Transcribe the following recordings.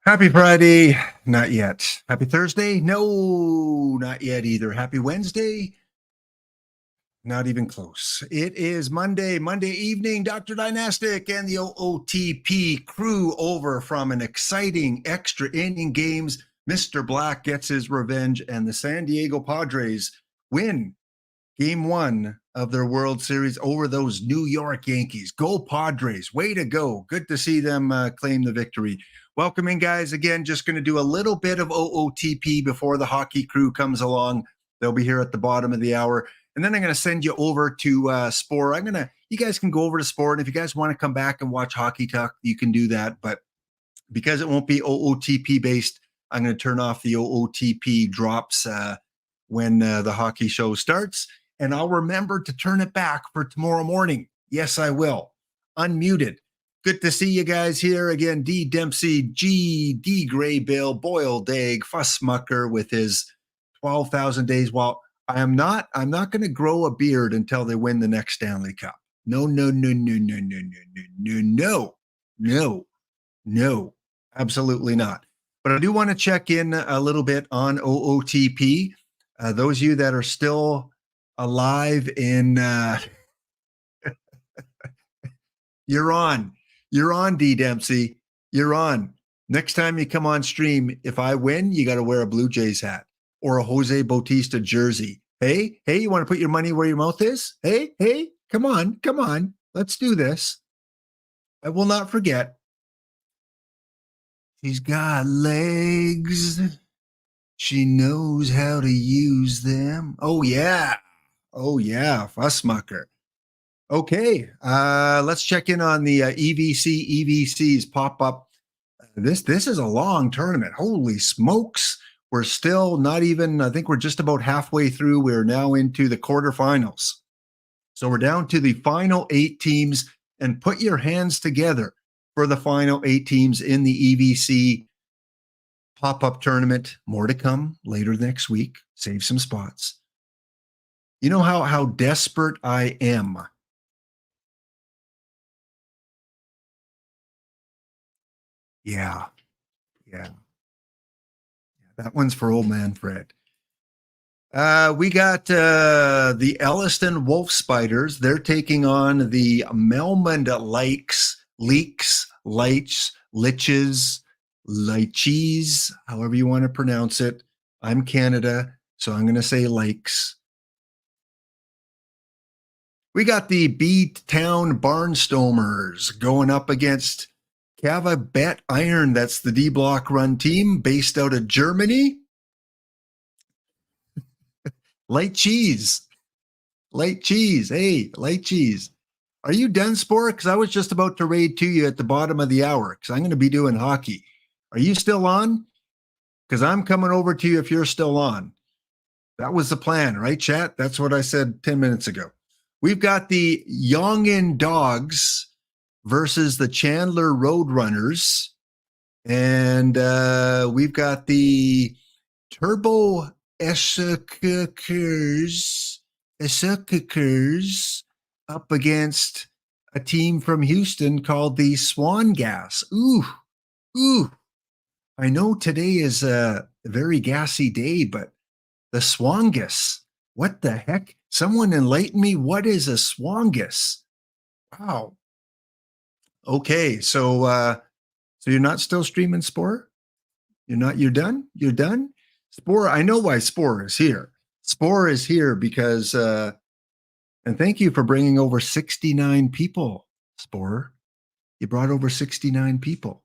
Happy Friday. Not yet. Happy Thursday. No, not yet either. Happy Wednesday. Not even close. It is Monday evening. Dr. Dynastic and the OOTP crew over from an exciting extra inning games. Mr. Black gets his revenge, and the San Diego Padres win game one of their World Series over those New York Yankees. Go Padres. Way to go. Good to see them claim the victory. Welcome in, guys. Again, just going to do a little bit of OOTP before the hockey crew comes along. They'll be here at the bottom of the hour. And then I'm going to send you over to Spore. You guys can go over to Spore. And if you guys want to come back and watch Hockey Talk, you can do that. But because it won't be OOTP based, I'm going to turn off the OOTP drops when the hockey show starts. And I'll remember to turn it back for tomorrow morning. Yes, I will. Unmuted. Good to see you guys here again. D. Dempsey, G. D. Gray Bill, Boiled Egg, Fussmucker with his 12,000 days. Well, I'm not going to grow a beard until they win the next Stanley Cup. No, absolutely not. But I do want to check in a little bit on OOTP. Those of you that are still alive in you're on D. Dempsey. You're on. Next time you come on stream, if I win, you got to wear a Blue Jays hat or a Jose Bautista jersey. Hey, you want to put your money where your mouth is? Hey, come on. Let's do this. I will not forget. She's got legs. She knows how to use them. Oh, yeah. Fussmucker. Okay, let's check in on the EVCs pop up. This is a long tournament. Holy smokes. We're still not even, I think we're just about halfway through. We're now into the quarterfinals. So we're down to the final 8 teams, and put your hands together for the final 8 teams in the EVC pop-up tournament. More to come later next week. Save some spots. You know how desperate I am. Yeah. That one's for old man Fred. We got the Elliston Wolf Spiders. They're taking on the Melmond Liches, however you want to pronounce it. I'm Canada, so I'm going to say Lakes. We got the B-Town Barnstormers going up against Cava Bet Iron. That's the D-Block run team based out of Germany. Light cheese. Hey, light cheese. Are you done, Spore? Because I was just about to raid to you at the bottom of the hour because I'm going to be doing hockey. Are you still on? Because I'm coming over to you if you're still on. That was the plan, right, chat? That's what I said 10 minutes ago. We've got the Yongin Dogs versus the Chandler Roadrunners. And we've got the Turbo Esseckers up against a team from Houston called the Swan Gas. Ooh. I know today is a very gassy day, but the Swangus, what the heck? Someone enlighten me. What is a Swangus? Wow. Okay, so you're not still streaming Spore? You're done? You're done? Spore, I know why Spore is here. Spore is here because and thank you for bringing over 69 people, Spore. You brought over 69 people.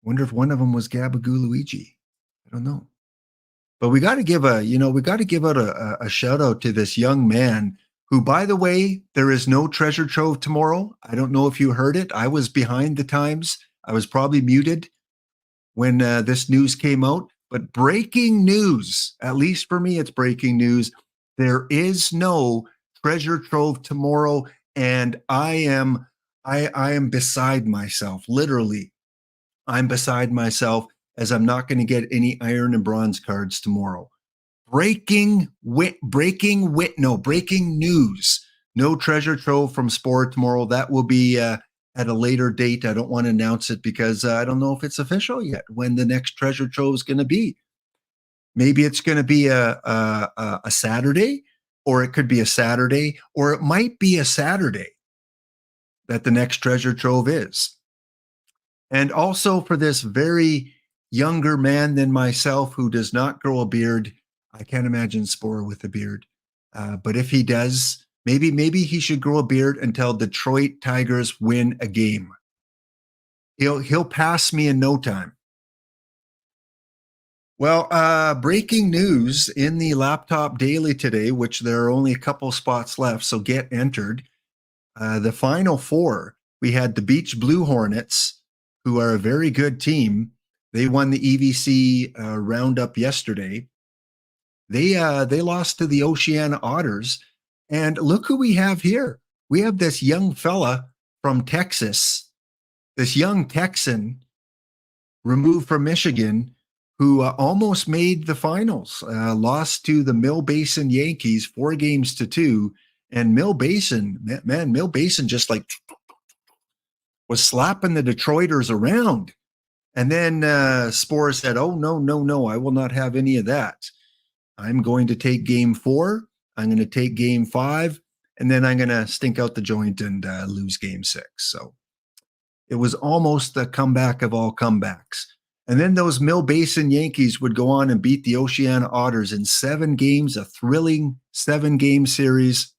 Wonder if one of them was Gabagoo Luigi. I don't know. But we got to give out a shout out to this young man who, by the way, there is no treasure trove tomorrow. I don't know if you heard it. I was behind the times. I was probably muted when this news came out. But breaking news, at least for me, it's breaking news. There is no treasure trove tomorrow, and I am beside myself. Literally, I'm beside myself as I'm not going to get any iron and bronze cards tomorrow. Breaking news. No treasure trove from Spore tomorrow. That will be at a later date. I don't want to announce it because I don't know if it's official yet when the next treasure trove is going to be. Maybe it's going to be a Saturday, or it could be a Saturday, or it might be a Saturday that the next treasure trove is. And also for this very younger man than myself who does not grow a beard, I can't imagine Spore with a beard. But if he does, maybe he should grow a beard until Detroit Tigers win a game. He'll pass me in no time. Well, breaking news in the Laptop Daily today, which there are only a couple spots left, so get entered. The Final Four, we had the Beach Blue Hornets, who are a very good team. They won the EVC roundup yesterday. They lost to the Oceania Otters. And look who we have here. We have this young fella from Texas, this young Texan removed from Michigan, who almost made the finals, lost to the Mill Basin Yankees 4-2. And Mill Basin, man, Mill Basin just like was slapping the Detroiters around. And then Spore said, oh, no, I will not have any of that. I'm going to take game 4. I'm going to take game 5. And then I'm going to stink out the joint and lose game 6. So it was almost the comeback of all comebacks. And then those Mill Basin Yankees would go on and beat the Oceania Otters in 7 games, a thrilling 7-game series.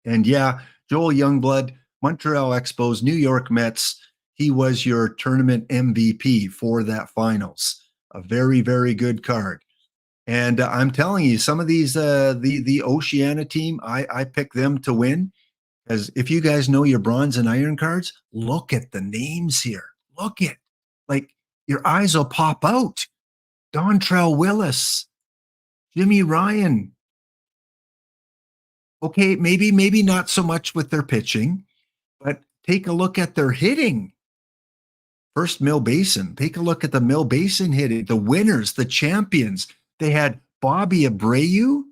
And yeah, Joel Youngblood, Montreal Expos, New York Mets, he was your tournament MVP for that finals. A very, very good card. And I'm telling you, some of these, the Oceania team, I picked them to win. Because if you guys know your bronze and iron cards, look at the names here. Look at, like, your eyes will pop out. Dontrell Willis, Jimmy Ryan. Okay, maybe not so much with their pitching, but take a look at their hitting. First, Mill Basin. Take a look at the Mill Basin hitting. The winners, the champions. They had Bobby Abreu.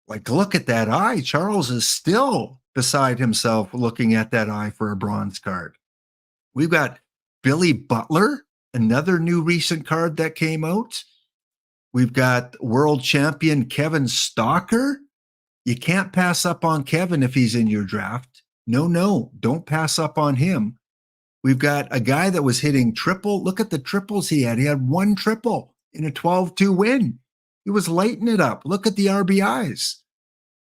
Like, look at that eye. Charles is still beside himself looking at that eye for a bronze card. We've got Billy Butler, another new recent card that came out. We've got world champion Kevin Stalker. You can't pass up on Kevin if he's in your draft. No, don't pass up on him. We've got a guy that was hitting triple. Look at the triples he had. He had 1 triple in a 12-2 win. He was lighting it up. Look at the RBIs.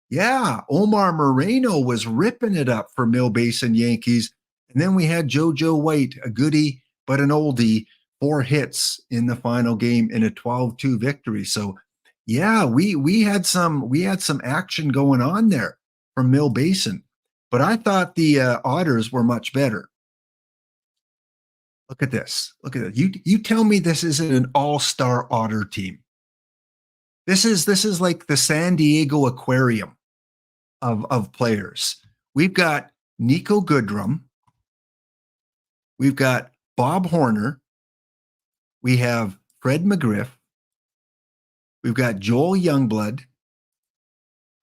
Yeah, Omar Moreno was ripping it up for Mill Basin Yankees. And then we had JoJo White, a goodie but an oldie, 4 hits in the final game in a 12-2 victory. So yeah, we had some action going on there from Mill Basin. But I thought the Otters were much better. Look at this. Look at it. You tell me this isn't an all-star Otter team. This is like the San Diego Aquarium of players. We've got Nico Goodrum. We've got Bob Horner. We have Fred McGriff. We've got Joel Youngblood.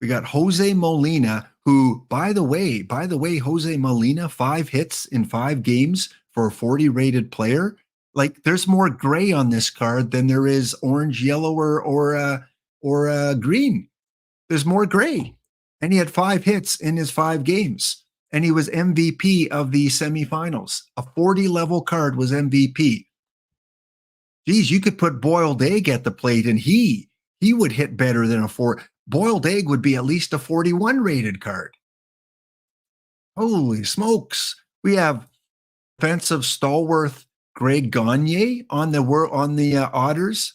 We got Jose Molina, who, by the way, Jose Molina, 5 hits in 5 games for a 40-rated player. Like, there's more gray on this card than there is orange, yellow, or green. There's more gray. And he had 5 hits in his 5 games. And he was MVP of the semifinals. A 40-level card was MVP. Geez, you could put Boiled Egg at the plate, and he would hit better than a 4. Boiled Egg would be at least a 41-rated card. Holy smokes. We have defensive stalwart Greg Gagne on the Otters.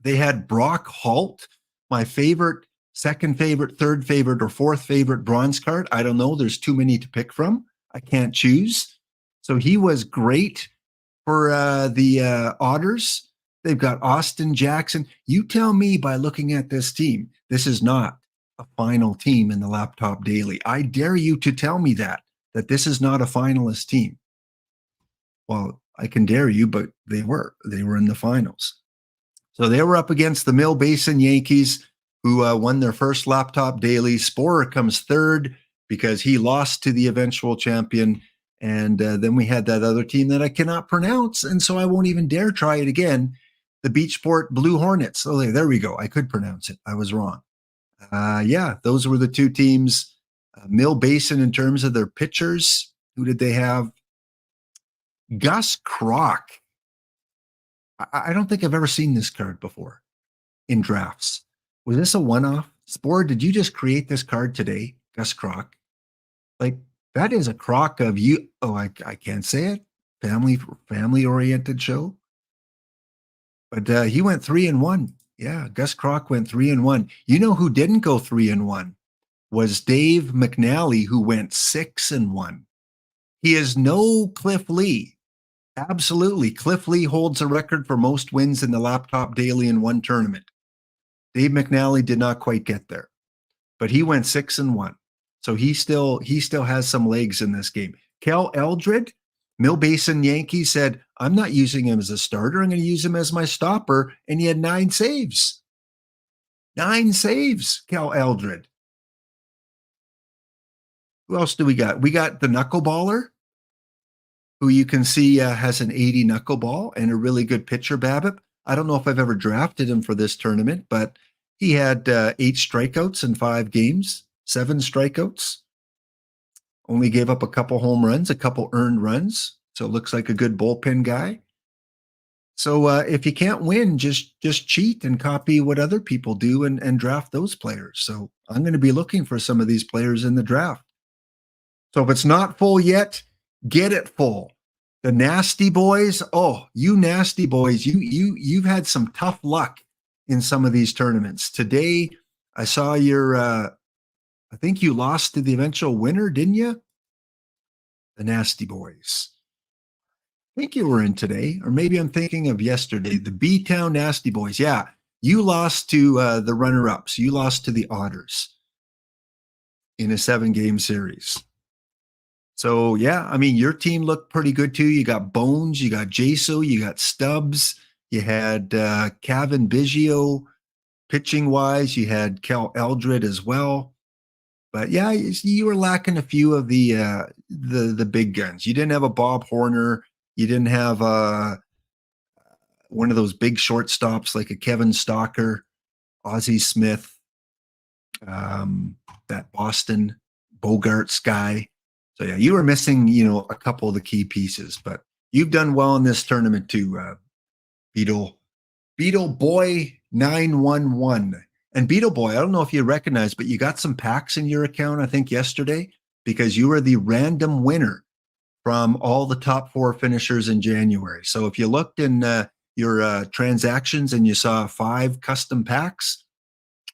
They had Brock Holt, my favorite, second favorite, third favorite, or fourth favorite bronze card. I don't know. There's too many to pick from. I can't choose. So he was great for the Otters. They've got Austin Jackson. You tell me by looking at this team, this is not a final team in the Laptop Daily. I dare you to tell me that this is not a finalist team. Well, I can dare you, but they were in the finals. So they were up against the Mill Basin Yankees, who won their first Laptop Daily. Sporer comes third because he lost to the eventual champion. And then we had that other team that I cannot pronounce, and so I won't even dare try it again. The Beachport Blue Hornets. Oh, there we go. I could pronounce it. I was wrong. Yeah, those were the two teams. Mill Basin, in terms of their pitchers, who did they have? Gus Kroc. I don't think I've ever seen this card before in drafts. Was this a one-off? Spore, did you just create this card today, Gus Kroc? Like, that is a crock of you. Oh, I can't say it. Family-oriented show. But he went 3-1. Yeah, Gus Kroc went 3-1. You know who didn't go 3-1? Was Dave McNally, who went 6-1. He is no Cliff Lee. Absolutely. Cliff Lee holds a record for most wins in the Laptop Daily in one tournament. Dave McNally did not quite get there, but he went 6-1. So he still has some legs in this game. Cal Eldred, Mill Basin Yankees, said, I'm not using him as a starter. I'm going to use him as my stopper. And he had 9 saves. 9 saves, Cal Eldred. Who else do we got? We got the knuckleballer, who you can see has an 80 knuckleball and a really good pitcher, BABIP. I don't know if I've ever drafted him for this tournament, but he had 8 strikeouts in 5 games, 7 strikeouts. Only gave up a couple home runs, a couple earned runs. So it looks like a good bullpen guy. So if you can't win, just cheat and copy what other people do and draft those players. So I'm going to be looking for some of these players in the draft. So if it's not full yet, get it full. The Nasty Boys, you Nasty Boys, you've had some tough luck in some of these tournaments. Today, I saw your, I think you lost to the eventual winner, didn't you? The Nasty Boys. I think you were in today, or maybe I'm thinking of yesterday. The B-Town Nasty Boys. Yeah, you lost to the runner-ups. You lost to the Otters in a 7-game series. So, yeah, I mean, your team looked pretty good, too. You got Bones, you got Jaso, you got Stubbs, you had Kevin Biggio pitching-wise. You had Cal Eldred as well. But, yeah, you were lacking a few of the big guns. You didn't have a Bob Horner. You didn't have one of those big shortstops like a Kevin Stalker, Ozzie Smith, that Boston Bogarts guy. So, yeah, you were missing, a couple of the key pieces, but you've done well in this tournament too, Beetle Boy 911. And Beetle Boy, I don't know if you recognize, but you got some packs in your account, I think, yesterday, because you were the random winner from all the top 4 finishers in January. So if you looked in your transactions and you saw 5 custom packs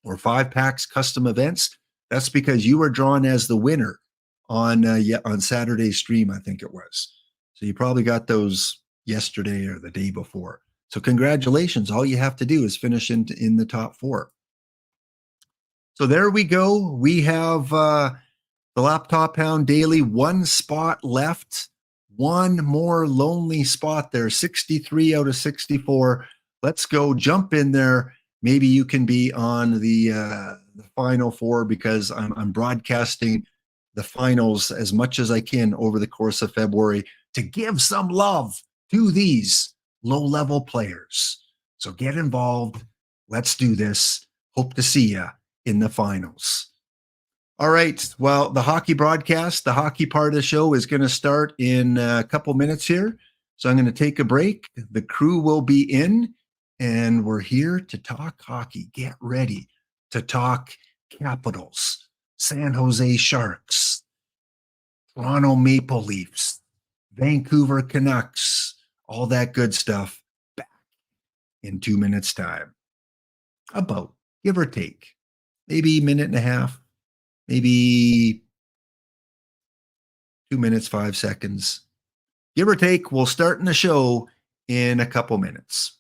or 5 packs custom events, that's because you were drawn as the winner on Saturday's stream, I think it was. So you probably got those yesterday or the day before. So congratulations. All you have to do is finish in the top 4. So there we go. We have the Laptop Hound Daily, 1 spot left. 1 more lonely spot there, 63 out of 64. Let's go jump in there. Maybe you can be on the final 4, because I'm broadcasting the finals as much as I can over the course of February to give some love to these low-level players. So get involved. Let's do this. Hope to see you in the finals. All right. Well, the hockey broadcast, the hockey part of the show is going to start in a couple minutes here. So I'm going to take a break. The crew will be in, and we're here to talk hockey. Get ready to talk Capitals, San Jose Sharks, Toronto Maple Leafs, Vancouver Canucks, all that good stuff back in 2 minutes' time. About, give or take, maybe a minute and a half, maybe 2 minutes, 5 seconds. Give or take, we'll start in the show in a couple minutes.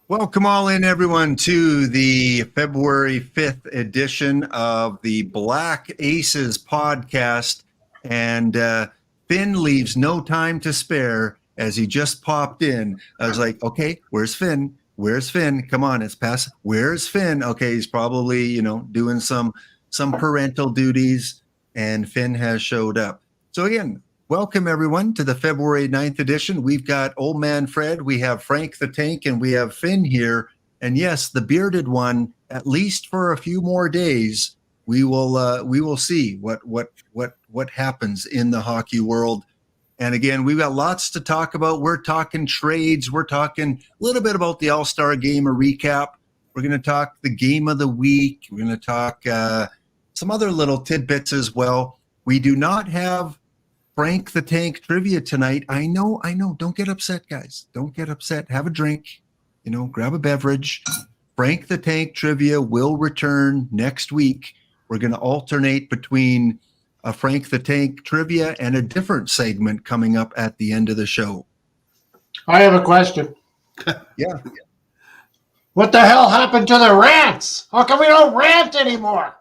Welcome all in, everyone, to the February 5th edition of the Black Aces podcast. And Finn leaves no time to spare as he just popped in. I was like, okay, where's Finn? Where's Finn? Come on, it's past. Where's Finn? Okay, he's probably, doing some parental duties, and Finn has showed up. So again, welcome, everyone, to the February 9th edition. We've got Old Man Fred, we have Frank the Tank, and we have Finn here. And yes, the bearded one, at least for a few more days, we will see what happens in the hockey world. And again, we've got lots to talk about. We're talking trades. We're talking a little bit about the All-Star Game, a recap. We're going to talk the game of the week. We're going to talk some other little tidbits as well. We do not have Frank the Tank trivia tonight. I know. Don't get upset, guys. Don't get upset. Have a drink, grab a beverage. Frank the Tank trivia will return next week. We're going to alternate between a Frank the Tank trivia and a different segment coming up at the end of the show. I have a question. Yeah. What the hell happened to the rants? How come we don't rant anymore?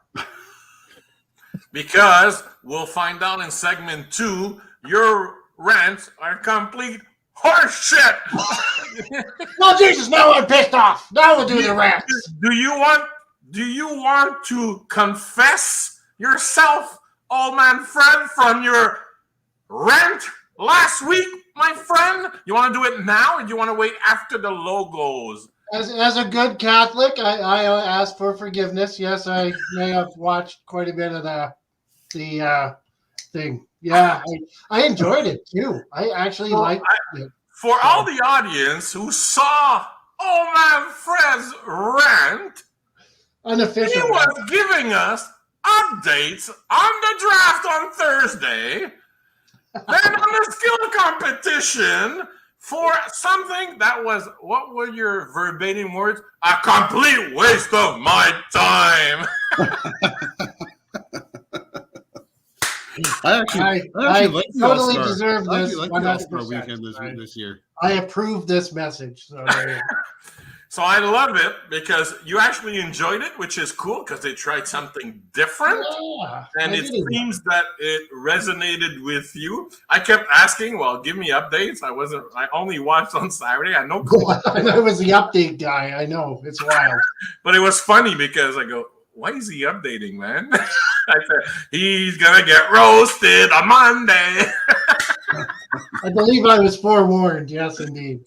Because we'll find out in segment 2, your rants are complete horseshit. Well, Jesus, now I'm pissed off. Now we'll do the rants. Do you want to confess yourself, Old Man Fred, from your rant last week, my friend? You want to do it now, or do you want to wait after the logos? As a good Catholic, I ask for forgiveness. Yes, I may have watched quite a bit of the thing. Yeah, I enjoyed it too. I actually liked it. For all the audience who saw Old Man Fred's rant, Unofficial. he was giving us updates on the draft on Thursday, then on the skill competition for something that was, what were your verbatim words? A complete waste of my time. I totally deserve this. I like the weekend this year. I approve this message. So, So I love it because you actually enjoyed it, which is cool because they tried something different. Yeah, and it seems that it resonated with you. I kept asking, well, give me updates. I only watched on Saturday. I know. I was the update guy. I know. It's wild. But it was funny because I go, why is he updating, man? I said, he's going to get roasted on Monday. I believe I was forewarned. Yes, indeed.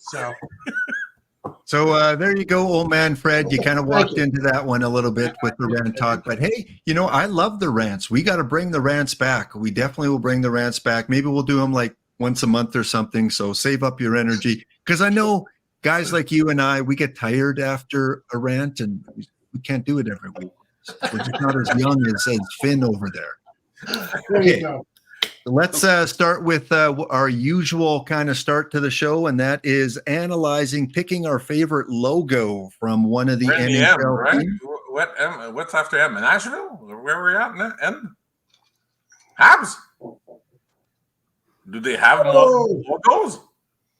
So there you go, Old Man Fred. You kind of walked into that one a little bit with the rant talk. But hey, I love the rants. We got to bring the rants back. We definitely will bring the rants back. Maybe we'll do them like once a month or something. So save up your energy. Because I know guys like you and I, we get tired after a rant and we can't do it every week. We're just not as young as Finn over there. There you go. Let's start with our usual kind of start to the show, and that is picking our favorite logo from one of the NHL M, right? teams. What's after M? Nashville? Where are we at? M? Habs? Do they have logos?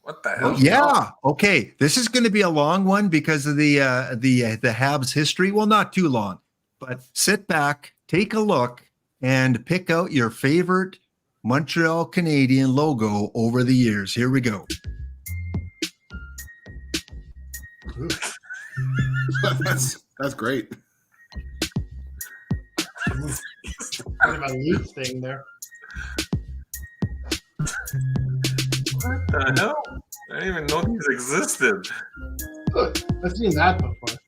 What the hell? Yeah. Okay. This is going to be a long one because of the Habs history. Well, not too long, but sit back, take a look, and pick out your favorite Montreal Canadian logo over the years. Here we go. That's great. Kind of a leaf thing there. What the hell? I didn't even know these existed. I've seen that before.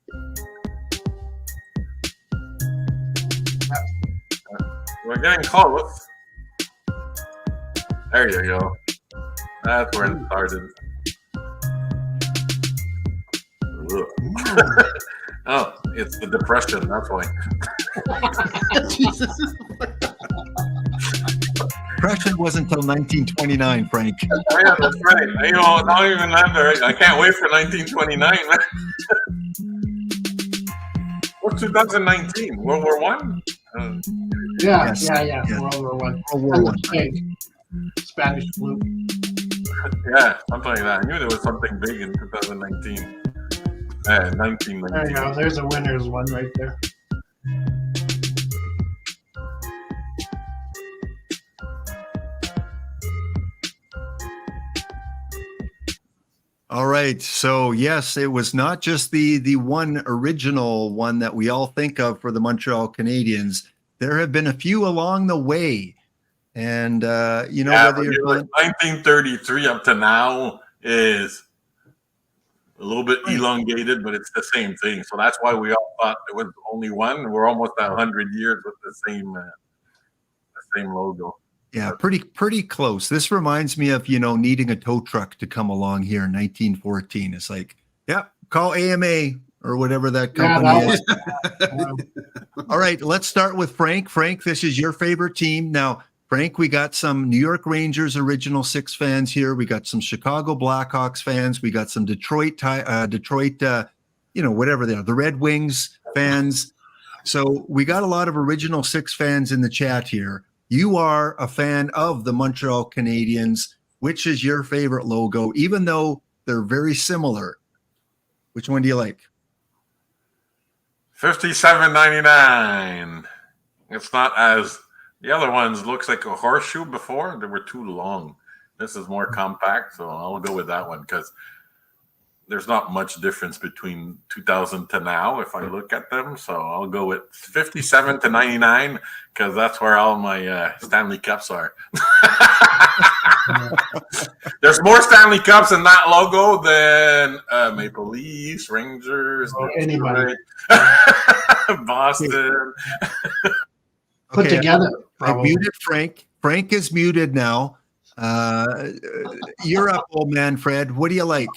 We're getting close. There you go. That's where it started. Oh, it's the depression. That's why. Jesus. Depression wasn't until 1929, Frank. Oh, yeah, that's right. Not even that. I can't wait for 1929. What's 2019? World War One? Yeah. Yes. World War I. World War I. Spanish flu. Yeah, something like that. I knew there was something big in 2019. There you 1992. go. There's a winner's one right there. All right. So yes, it was not just the one original one that we all think of for the Montreal Canadiens. There have been a few along the way. And whether you're like 1933 up to now is a little bit elongated, but it's the same thing. So that's why we all thought there was only one. We're almost at 100 years with the same logo. Yeah, pretty close. This reminds me of, needing a tow truck to come along here in 1914. It's like, call AMA or whatever that company is. All right, let's start with Frank. Frank, this is your favorite team. Now, Frank, we got some New York Rangers original six fans here. We got some Chicago Blackhawks fans. We got some Detroit, whatever they are, the Red Wings fans. So we got a lot of original six fans in the chat here. You are a fan of the Montreal Canadiens. Which is your favorite logo, even though they're very similar? Which one do you like? 57.99. It's not as the other ones looks like a horseshoe before. They were too long. This is more compact, so I'll go with that one because there's not much difference between 2000 to now if I look at them. So I'll go with 57 to 99 because that's where all my Stanley Cups are. There's more Stanley Cups in that logo than Maple Leafs, Rangers, anybody. Boston. Put together. I muted Frank. Frank is muted now. You're up, old man Fred. What do you like?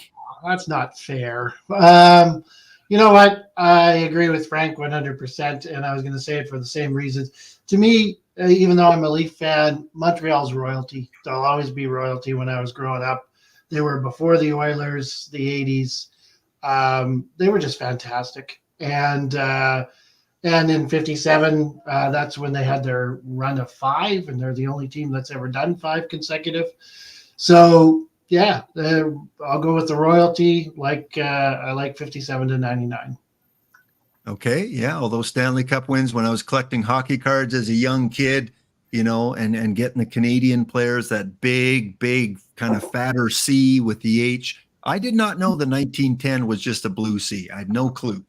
That's not fair. You know what? I agree with Frank 100%, and I was going to say it for the same reasons. To me, even though I'm a Leaf fan, Montreal's royalty. They'll always be royalty. When I was growing up, they were before the Oilers, the 80s. They were just fantastic. And in 57, that's when they had their run of 5, and they're the only team that's ever done 5 consecutive. So, yeah, I'll go with the royalty. I like 57 to 99. Okay, yeah, all those Stanley Cup wins when I was collecting hockey cards as a young kid, and getting the Canadian players, that big kind of fatter C with the H. I did not know the 1910 was just a blue C. I had no clue.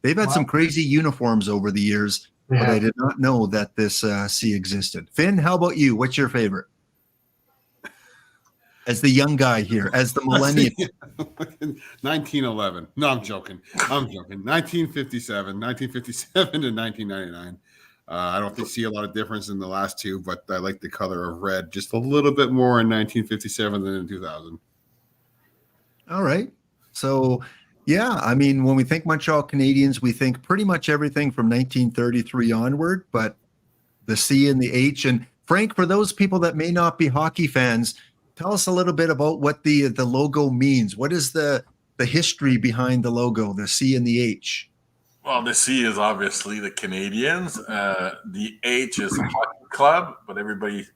They've had some crazy uniforms over the years, but I did not know that this C existed. Finn, how about you? What's your favorite? As the young guy here, as the millennial. 1911. No, I'm joking. 1957 to 1999. I don't see a lot of difference in the last two, but I like the color of red just a little bit more in 1957 than in 2000. All right. So, yeah, I mean, when we think Montreal Canadiens, we think pretty much everything from 1933 onward, but the C and the H. And Frank, for those people that may not be hockey fans, tell us a little bit about what the logo means. What is the history behind the logo, the C and the H? Well, the C is obviously the Canadians. The H is a hockey club, but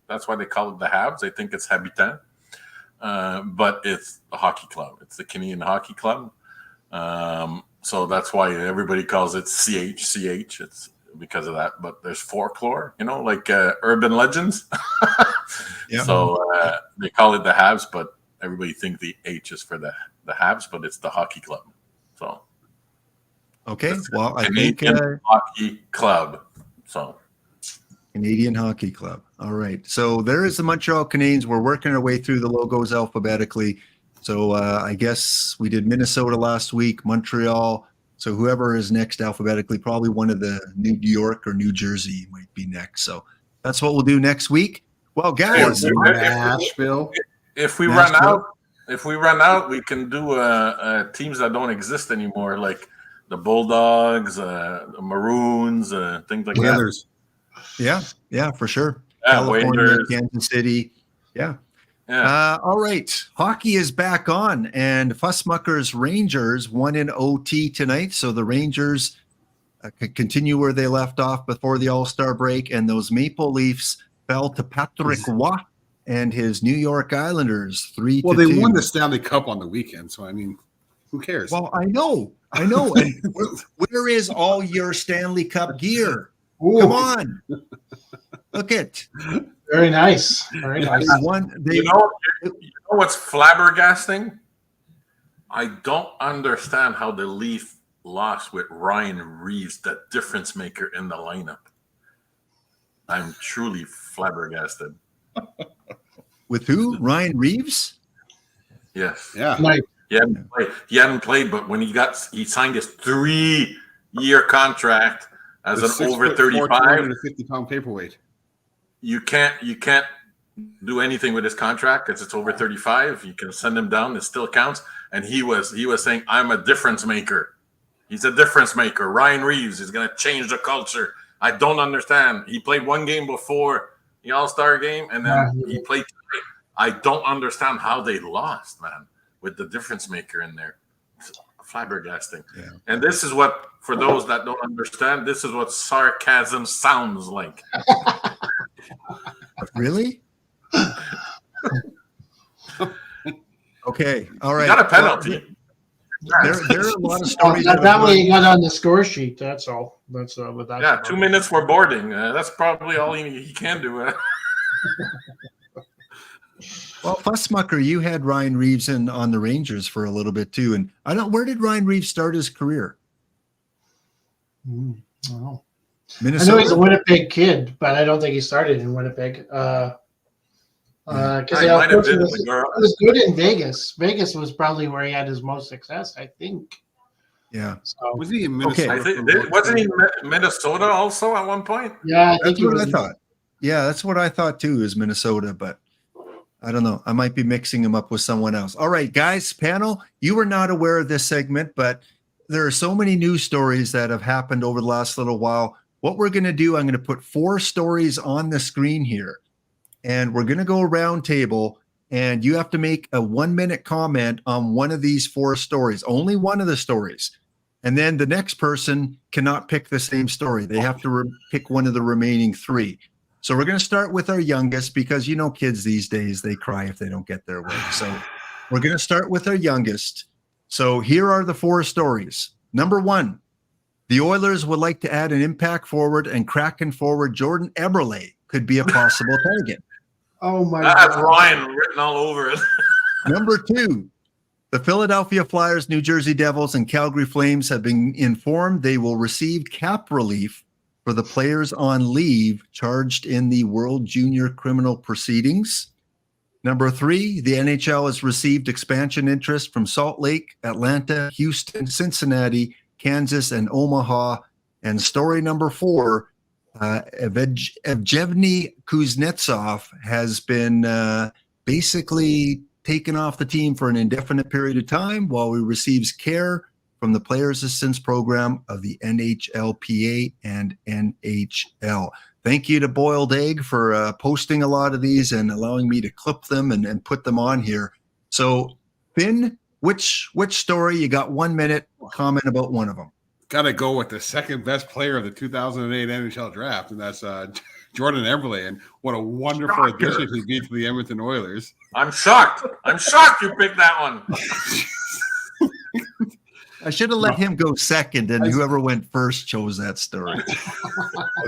that's why they call it the Habs. They think it's Habitant. But it's a hockey club. It's the Canadian Hockey Club. So that's why everybody calls it CH. It's because of that. But there's folklore, like urban legends. Yeah. So they call it the Habs, but everybody think the H is for the Habs, but it's the hockey club. So okay, well, I Canadian think Hockey Club. So Canadian Hockey Club. All right. So there is the Montreal Canadiens. We're working our way through the logos alphabetically. So I guess we did Minnesota last week, Montreal. So whoever is next alphabetically, probably one of the New York or New Jersey might be next. So that's what we'll do next week. Well, guys, Nashville. If we run out, we can do teams that don't exist anymore, like the Bulldogs, the Maroons, things like that. Yeah, for sure. Yeah, California, Waiters. Kansas City. Yeah. All right. Hockey is back on, and Fussmucker's Rangers won in OT tonight. So the Rangers continue where they left off before the All-Star break, and those Maple Leafs fell to Patrick Roy and his New York Islanders 3-2. Well, they won the Stanley Cup on the weekend, so I mean, Who cares? Well, I know. And where is all your Stanley Cup gear? Ooh, Come on. Look it. very nice. Very They nice. won. You know what's flabbergasting? I don't understand how the Leaf lost with Ryan Reeves, that difference maker in the lineup. I'm truly flabbergasted. With who? Ryan Reeves? Yes. Yeah. Nice. He hadn't played, but when he signed his 3-year contract as an over 35, 250-pound paperweight. you can't do anything with his contract because it's over 35. You can send him down; it still counts. And he was saying, "I'm a difference maker." He's a difference maker. Ryan Reeves is going to change the culture. I don't understand. He played one game before the All-Star game, and then he played tonight. I don't understand how they lost, man, with the difference maker in there. It's flabbergasting. Yeah. And this is what, for those that don't understand, this is what sarcasm sounds like. Really? Okay. All right. You got a penalty. There are a lot of stories. That way you got on the score sheet. That's all. That's what that's Yeah, about. 2 minutes for boarding. That's probably all he can do. Well, Fussmucker, you had Ryan Reeves on the Rangers for a little bit too. And where did Ryan Reeves start his career? Oh. Minnesota. I know he's a Winnipeg kid, but I don't think he started in Winnipeg. Because He might have he been was, the girl. he was good in Vegas. Vegas was probably where he had his most success, I think. Yeah. So Was he in Minnesota? I think, wasn't he Minnesota also at one point? yeah, I think That's he what was. I thought. Yeah, that's what I thought too, is Minnesota, but I don't know. I might be mixing him up with someone else. All right, guys, panel, you were not aware of this segment, but there are so many news stories that have happened over the last little while. What we're going to do, I'm going to put 4 stories on the screen here, and we're going to go around table, and you have to make a 1-minute comment on one of these 4 stories, only one of the stories. And then the next person cannot pick the same story. They have to pick one of the remaining 3. So we're going to start with our youngest, because kids these days, they cry if they don't get their way. So we're going to start with our youngest. So here are the 4 stories. Number 1, the Oilers would like to add an impact forward, and Kraken forward Jordan Eberle could be a possible target. Oh my That's God. Ryan written all over it. Number 2, the Philadelphia Flyers, New Jersey Devils, and Calgary Flames have been informed they will receive cap relief for the players on leave charged in the World Junior Criminal Proceedings. Number 3, the NHL has received expansion interest from Salt Lake, Atlanta, Houston, Cincinnati, Kansas, and Omaha. And story number 4, Evgeny Kuznetsov has been basically taken off the team for an indefinite period of time while he receives care from the Players Assistance Program of the NHLPA and NHL. Thank you to Boiled Egg for posting a lot of these and allowing me to clip them and put them on here. So, Finn, which story? You got 1 minute. Comment about one of them. Got to go with the second best player of the 2008 NHL draft, and that's Jordan Eberle. And what a wonderful addition he'd be to the Edmonton Oilers. I'm shocked. I'm shocked you picked that one. I should have let him go second, and whoever went first chose that story.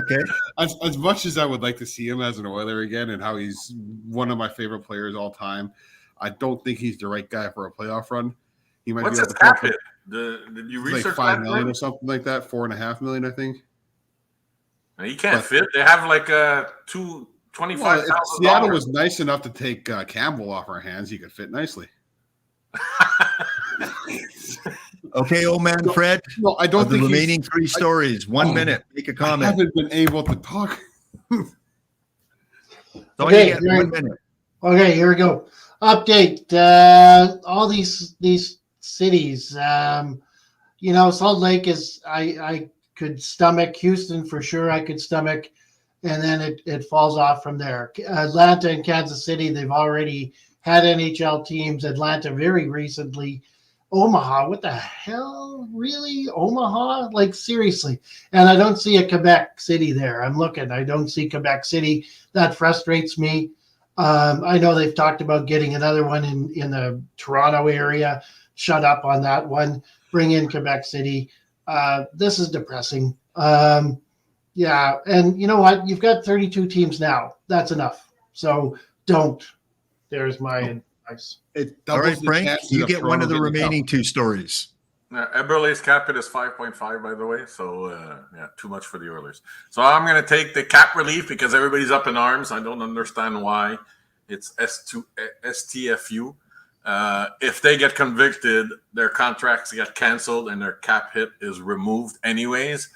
Okay. As much as I would like to see him as an Oiler again, and how he's one of my favorite players all time, I don't think he's the right guy for a playoff run. He might What's be his able to cap hit? Did you research like $5 that? million or something like that, $4.5 million, I think. He can't fit. They have like $25,000. Well, Seattle was nice enough to take Campbell off our hands. He could fit nicely. Okay, old man Fred. No, I don't think the remaining 3 stories. 1 minute. Make a comment. I haven't been able to talk. Okay, 1 minute. Okay, here we go. Update. All these cities. Salt Lake is. I could stomach. Houston for sure. I could stomach, and then it falls off from there. Atlanta and Kansas City. They've already had NHL teams. Atlanta very recently. Omaha, what the hell? Really? Omaha? Like, seriously. And I don't see a Quebec City there. I'm looking. I don't see Quebec City. That frustrates me. I know they've talked about getting another one in the Toronto area. shut up on that one. Bring in Quebec City. This is depressing. Yeah, and you know what? You've got 32 teams now. That's enough. So don't. There's my advice. It All right, doubles the Frank, chances you of get one Toronto of the getting the cup. remaining two stories. Eberle's cap hit is 5.5, by the way. So, too much for the Oilers. So I'm going to take the cap relief because everybody's up in arms. I don't understand why. It's STFU. If they get convicted, their contracts get canceled and their cap hit is removed anyways.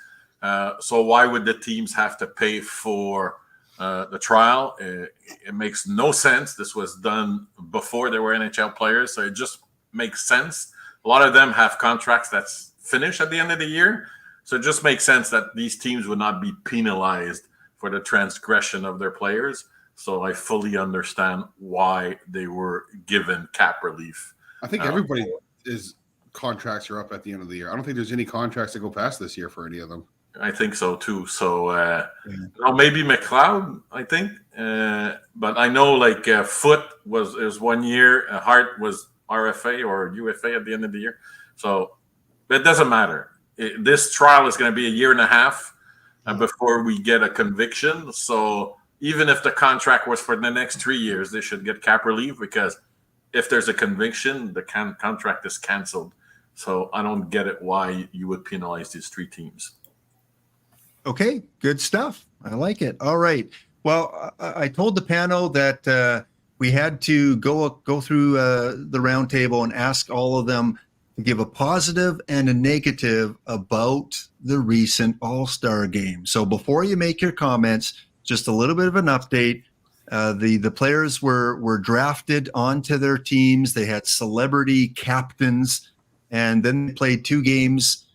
So why would the teams have to pay for the trial? It makes no sense. This was done before they were NHL players, so it just makes sense. A lot of them have contracts that's finished at the end of the year, so it just makes sense that these teams would not be penalized for the transgression of their players. So I fully understand why they were given cap relief. I think everybody is contracts are up at the end of the year. I don't think there's any contracts that go past this year for any of them. I think so too. So maybe McLeod, I think, but I know like Foot was 1 year, Hart was RFA or UFA at the end of the year. So it doesn't matter. This trial is going to be a year and a half before we get a conviction. So even if the contract was for the next 3 years, they should get cap relief because if there's a conviction, the contract is canceled. So I don't get it why you would penalize these three teams. Okay, good stuff. I like it. All right. Well, I told the panel that we had to go through the roundtable and ask all of them to give a positive and a negative about the recent All-Star game. So before you make your comments, just a little bit of an update. The players were drafted onto their teams. They had celebrity captains, and then they played 2 games.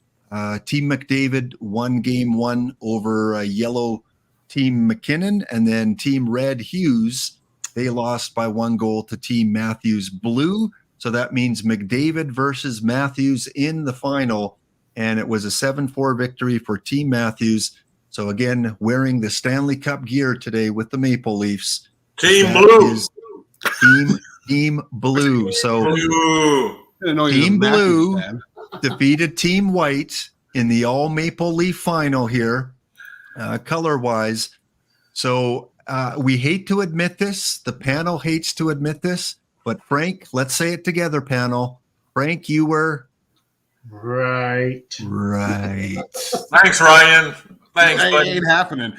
Team McDavid won game 1 over yellow Team McKinnon, and then Team Red Hughes, they lost by 1 goal to Team Matthews Blue. So that means McDavid versus Matthews in the final, and it was a 7-4 victory for Team Matthews. So again, wearing the Stanley Cup gear today with the Maple Leafs. Team Blue. Team Blue. So Blue. Team Blue defeated Team White in the all Maple Leaf final here, color-wise. So we hate to admit this. The panel hates to admit this. But Frank, let's say it together, panel. Frank, you were right. Thanks, Ryan. Thanks, buddy. It ain't happening.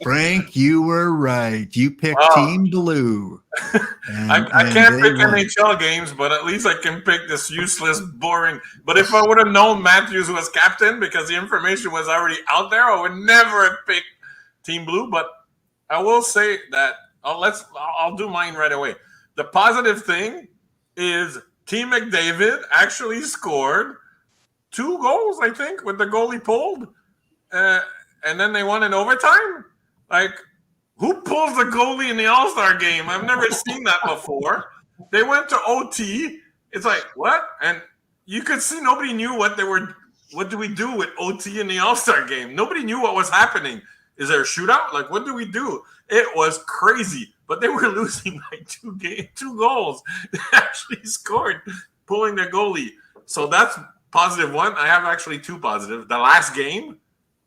Frank, you were right. You picked Team Blue. I can't pick NHL games, but at least I can pick this useless, boring. But if I would have known Matthews was captain because the information was already out there, I would never have picked Team Blue. But I will say that I'll do mine right away. The positive thing is Team McDavid actually scored 2 goals, I think, with the goalie pulled, and then they won in overtime. Like, who pulls the goalie in the All-Star game? I've never seen that before. They went to OT. It's like, what? And you could see nobody knew what do we do with OT in the All-Star game? Nobody knew what was happening. Is there a shootout? Like, what do we do? It was crazy. But they were losing by 2 goals. They actually scored, pulling their goalie. So that's positive 1. I have actually 2 positives. The last game,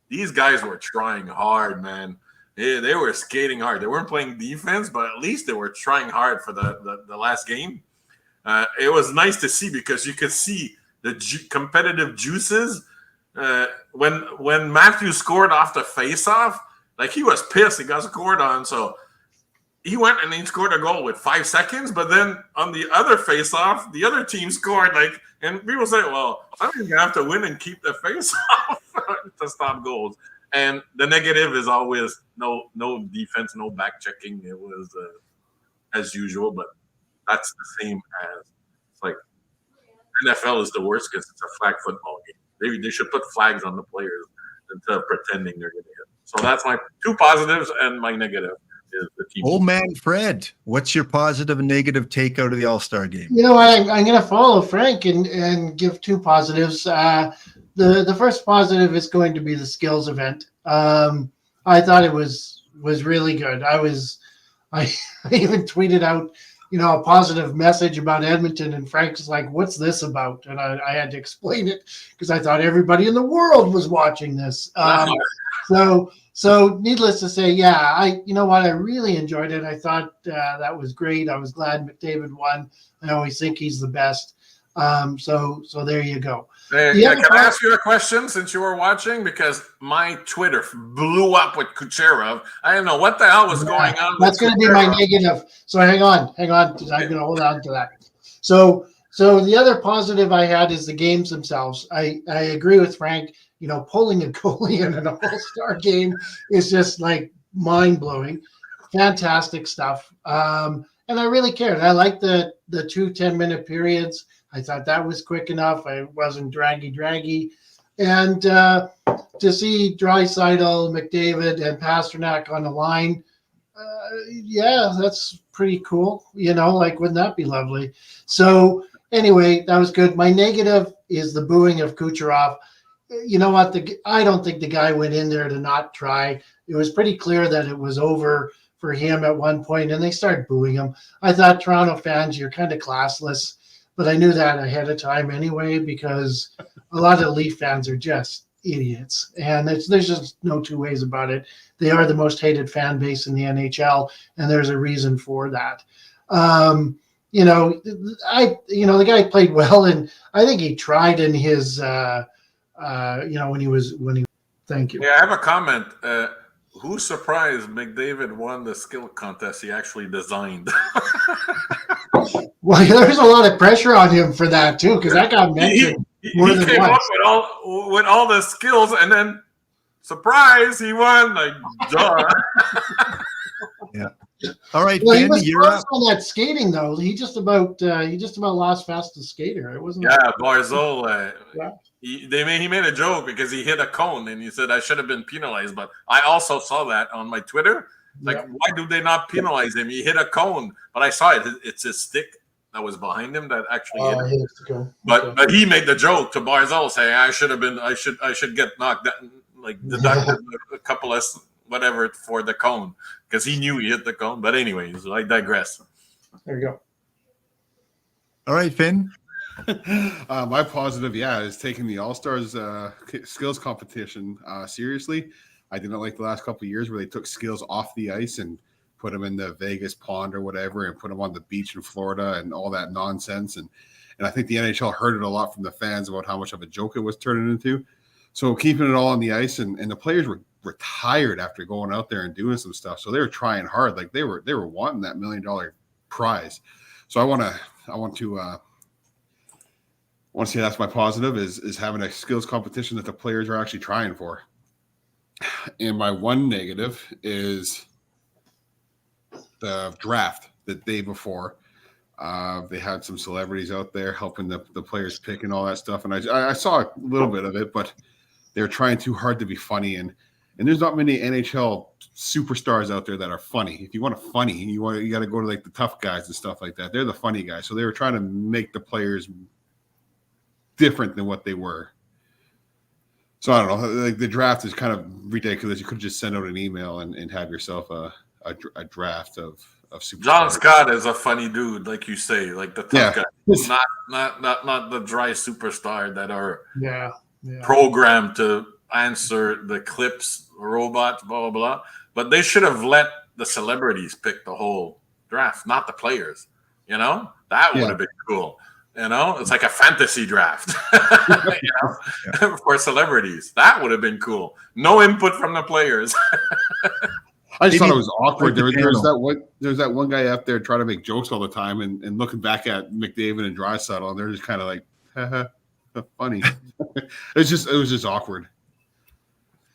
these guys were trying hard, man. They were skating hard. They weren't playing defense, but at least they were trying hard for the last game. It was nice to see because you could see the competitive juices. When Matthew scored off the face-off, like he was pissed. He got scored on, so he went and he scored a goal with 5 seconds. But then on the other face-off, the other team scored and people say, "Well, somebody's gonna have to win and keep the face-off to stop goals." And the negative is always no defense, no back checking. It was as usual, but that's the same as it's like NFL is the worst because it's a flag football game. They should put flags on the players instead of pretending they're going to hit. So that's my 2 positives, and my negative is the team. Old man Fred, what's your positive and negative take out of the All-Star game? You know what? I'm going to follow Frank and give 2 positives. The first positive is going to be the skills event. I thought it was really good. I even tweeted out a positive message about Edmonton, and Frank's like, "What's this about?" And I had to explain it because I thought everybody in the world was watching this. So needless to say, yeah, I really enjoyed it. I thought that was great. I was glad McDavid won. I always think he's the best. So there you go. Hey, can I ask you a question since you were watching? Because my Twitter blew up with Kucherov. I didn't know what the hell was going on. That's going to be my negative. So hang on. I'm going to hold on to that. So the other positive I had is the games themselves. I agree with Frank. Pulling a goalie in an all-star game is just like mind-blowing. Fantastic stuff. And I really cared. I liked the 2 10-minute periods. I thought that was quick enough. I wasn't draggy. And to see Draisaitl, McDavid, and Pasternak on the line, that's pretty cool. Wouldn't that be lovely? So anyway, that was good. My negative is the booing of Kucherov. You know what? I don't think the guy went in there to not try. It was pretty clear that it was over for him at one point, and they started booing him. I thought, Toronto fans, you're kind of classless. But I knew that ahead of time anyway, because a lot of Leaf fans are just idiots. And there's just no two ways about it. They are the most hated fan base in the NHL, and there's a reason for that. The guy played well, and I think he tried in his, thank you. Yeah, I have a comment. Who's surprised McDavid won the skill contest he actually designed? Well, there's a lot of pressure on him for that too, because that got mentioned more than came once. Up with all the skills, and then surprise, he won. Like, duh. Yeah. All right, Well, Ben, he was you're close up. on that skating though. He just about lost fastest skater. It wasn't. Yeah, Barzal. Yeah. He made a joke because he hit a cone, and he said I should have been penalized. But I also saw that on my Twitter. Like, why do they not penalize him? He hit a cone, but I saw it. It's his stick that was behind him that actually hit him. But he made the joke to Barzal saying I should get knocked down, like deducted a couple of whatever for the cone because he knew he hit the cone. But anyways, I digress. There you go. All right, Finn. My positive, is taking the All-Stars skills competition seriously. I didn't like the last couple of years where they took skills off the ice and put them in the Vegas pond or whatever and put them on the beach in Florida and all that nonsense. And I think the NHL heard it a lot from the fans about how much of a joke it was turning into. So keeping it all on the ice and the players were tired after going out there and doing some stuff. So they were trying hard. Like they were wanting that $1 million prize. So I want to say that's my positive is having a skills competition that the players are actually trying for. And my one negative is the draft the day before. They had some celebrities out there helping the players pick and all that stuff. And I saw a little bit of it, but they're trying too hard to be funny. And there's not many NHL superstars out there that are funny. If you want a funny, you got to go to like the tough guys and stuff like that. They're the funny guys. So they were trying to make the players different than what they were. So I don't know. Like the draft is kind of ridiculous. You could just send out an email and have yourself a draft of superstars. John Scott is a funny dude, like you say, like the tough guy, not the dry superstar that are programmed to answer the clips, robots, blah blah blah. But they should have let the celebrities pick the whole draft, not the players. That would have been cool. It's like a fantasy draft, for celebrities. That would have been cool. No input from the players. I just thought it was awkward. There's that one guy out there trying to make jokes all the time and looking back at McDavid and Draisaitl, and they're just kind of like, haha, funny. It was just awkward.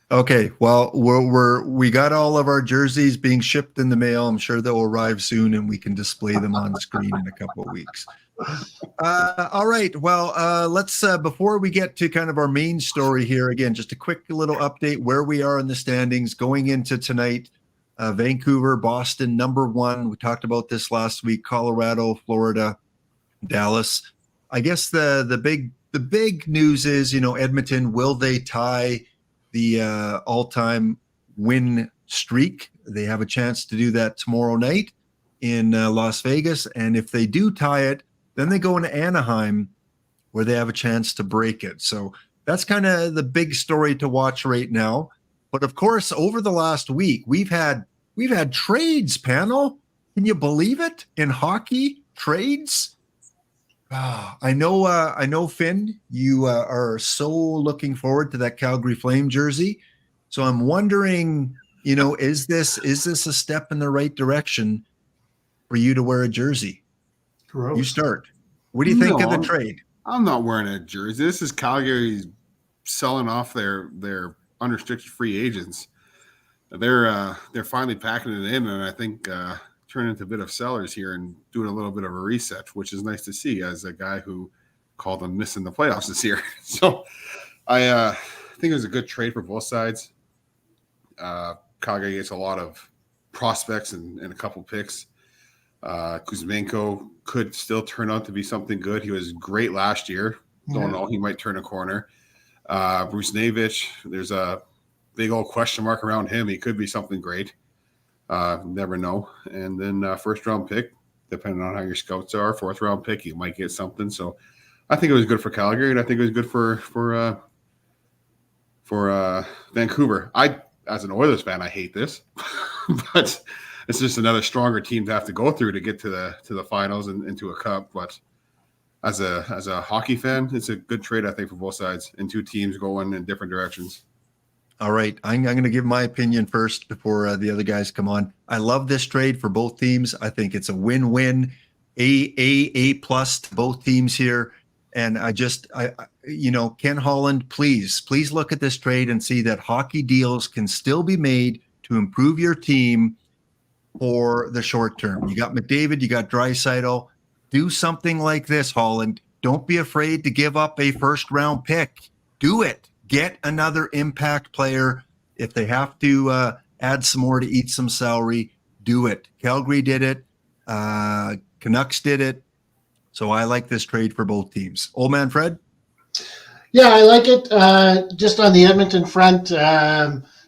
Okay, well, we got all of our jerseys being shipped in the mail. I'm sure they'll arrive soon, and we can display them on screen in a couple of weeks. All right. Well, let's before we get to kind of our main story here, again, just a quick little update where we are in the standings going into tonight. Vancouver, Boston, number 1. We talked about this last week. Colorado, Florida, Dallas. I guess the big news is, Edmonton, will they tie the all-time win streak? They have a chance to do that tomorrow night. in Las Vegas. And if they do tie it, then they go into Anaheim where they have a chance to break it. So that's kind of the big story to watch right now. But of course, over the last week, we've had trades, panel. Can you believe it? In hockey, trades. I know, Finn, you are so looking forward to that Calgary Flame jersey. So I'm wondering, is this a step in the right direction for you to wear a jersey? Gross. You start. What do you think of the No, trade? I'm not wearing a jersey. This is Calgary selling off their unrestricted free agents. They're finally packing it in, and I think turning into a bit of sellers here and doing a little bit of a reset, which is nice to see as a guy who called them missing the playoffs this year. So I think it was a good trade for both sides. Calgary gets a lot of prospects and a couple picks. Kuzmenko could still turn out to be something good. He was great last year. Don't know. He might turn a corner. Bruce Navich, there's a big old question mark around him. He could be something great. Never know. And then first round pick, depending on how your scouts are, fourth round pick, you might get something. So I think it was good for Calgary, and I think it was good for Vancouver. As an Oilers fan, I hate this, but it's just another stronger team to have to go through to get to the finals and into a cup. But as a hockey fan, it's a good trade, I think, for both sides, and two teams going in different directions. All right, I'm going to give my opinion first before the other guys come on. I love this trade for both teams. I think it's a win-win, A plus to both teams here. And I Ken Holland, please look at this trade and see that hockey deals can still be made to improve your team for the short term. You got McDavid, you got Draisaitl. Do something like this, Holland. Don't be afraid to give up a first-round pick. Do it. Get another impact player. If they have to add some more to eat some salary, do it. Calgary did it. Canucks did it. So I like this trade for both teams. Old man Fred? Yeah, I like it. Just on the Edmonton front,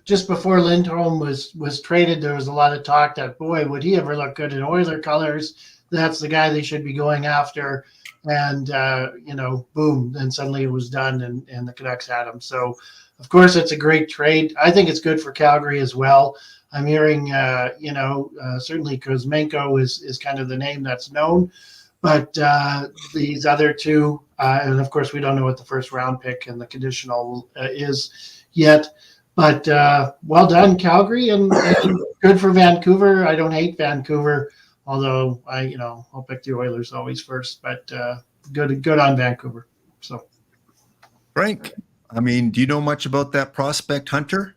just before Lindholm was traded, there was a lot of talk that, boy, would he ever look good in Oiler colors? That's the guy they should be going after. And, boom, then suddenly it was done and the Canucks had him. So, of course, it's a great trade. I think it's good for Calgary as well. I'm hearing, certainly Kuzmenko is kind of the name that's known. But these other two, and of course, we don't know what the first round pick and the conditional is yet. But well done, Calgary, and good for Vancouver. I don't hate Vancouver, although I'll pick the Oilers always first. But good on Vancouver. So, Frank, do you know much about that prospect Hunter?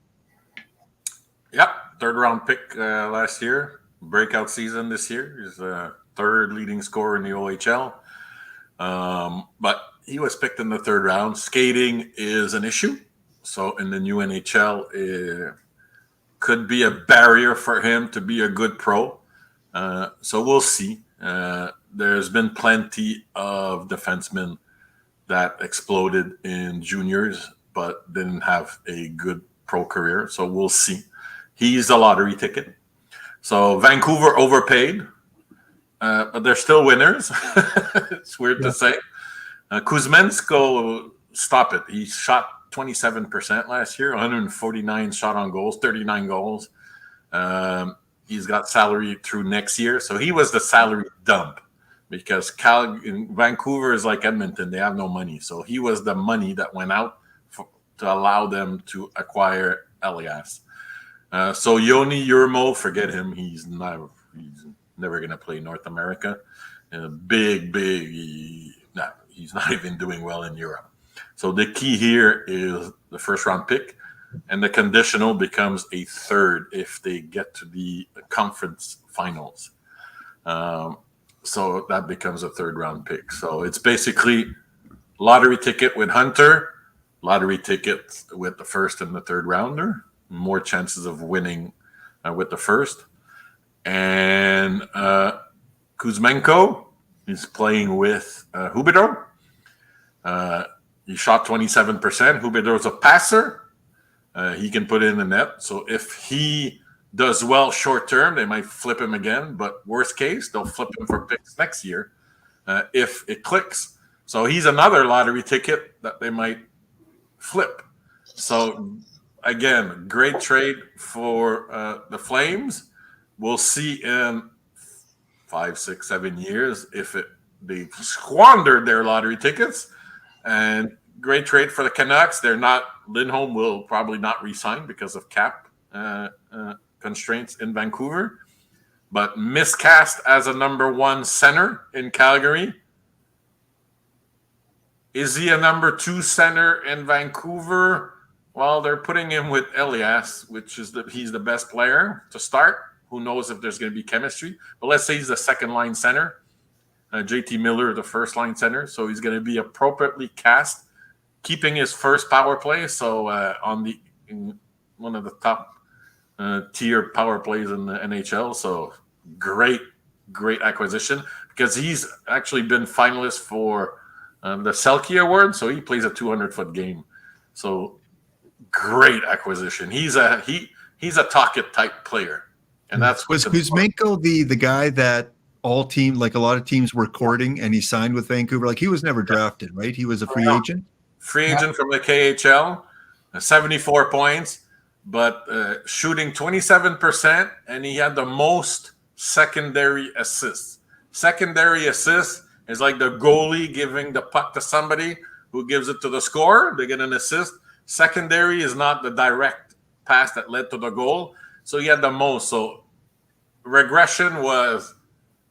Yep, third round pick last year, breakout season this year. He's third leading scorer in the OHL. But he was picked in the third round. Skating is an issue. So in the new NHL, it could be a barrier for him to be a good pro. So we'll see. There's been plenty of defensemen that exploded in juniors, but didn't have a good pro career. So we'll see. He's a lottery ticket. So Vancouver overpaid. But they're still winners. It's weird to say. Kuzmenko, stop it. He shot 27% last year, 149 shot on goals, 39 goals. He's got salary through next year. So he was the salary dump because Vancouver is like Edmonton. They have no money. So he was the money that went out to allow them to acquire Elias. So Yoni Yurmo, forget him. He's never going to play North America. He's not even doing well in Europe. So the key here is the first round pick, and the conditional becomes a third if they get to the conference finals. So that becomes a third round pick. So it's basically lottery ticket with Hunter, lottery ticket with the first and the third rounder, more chances of winning with the first. And Kuzmenko is playing with Huberdeau. He shot 27%. Huberdeau's a passer. He can put in the net. So if he does well short term, they might flip him again. But worst case, they'll flip him for picks next year if it clicks. So he's another lottery ticket that they might flip. So again, great trade for the Flames. We'll see in 5, 6, 7 years if they squandered their lottery tickets. And great trade for the Canucks. Lindholm will probably not re-sign because of cap constraints in Vancouver. But miscast as a number 1 center in Calgary. Is he a number 2 center in Vancouver? Well, they're putting him with Elias, which is he's the best player to start. Who knows if there's going to be chemistry? But let's say he's the second line center. JT Miller, the first line center. So he's going to be appropriately cast, keeping his first power play. So in one of the top tier power plays in the NHL. So great acquisition because he's actually been finalist for the Selke Award. So he plays a 200-foot game. So great acquisition. He's a Tocchet type player. And that's was Kuzmenko the guy that a lot of teams were courting, and he signed with Vancouver. Like, he was never drafted, right? He was a free agent. Free agent from the KHL, 74 points, but shooting 27%, and he had the most secondary assists. Secondary assists is like the goalie giving the puck to somebody who gives it to the scorer. They get an assist. Secondary is not the direct pass that led to the goal. So he had the most. So regression was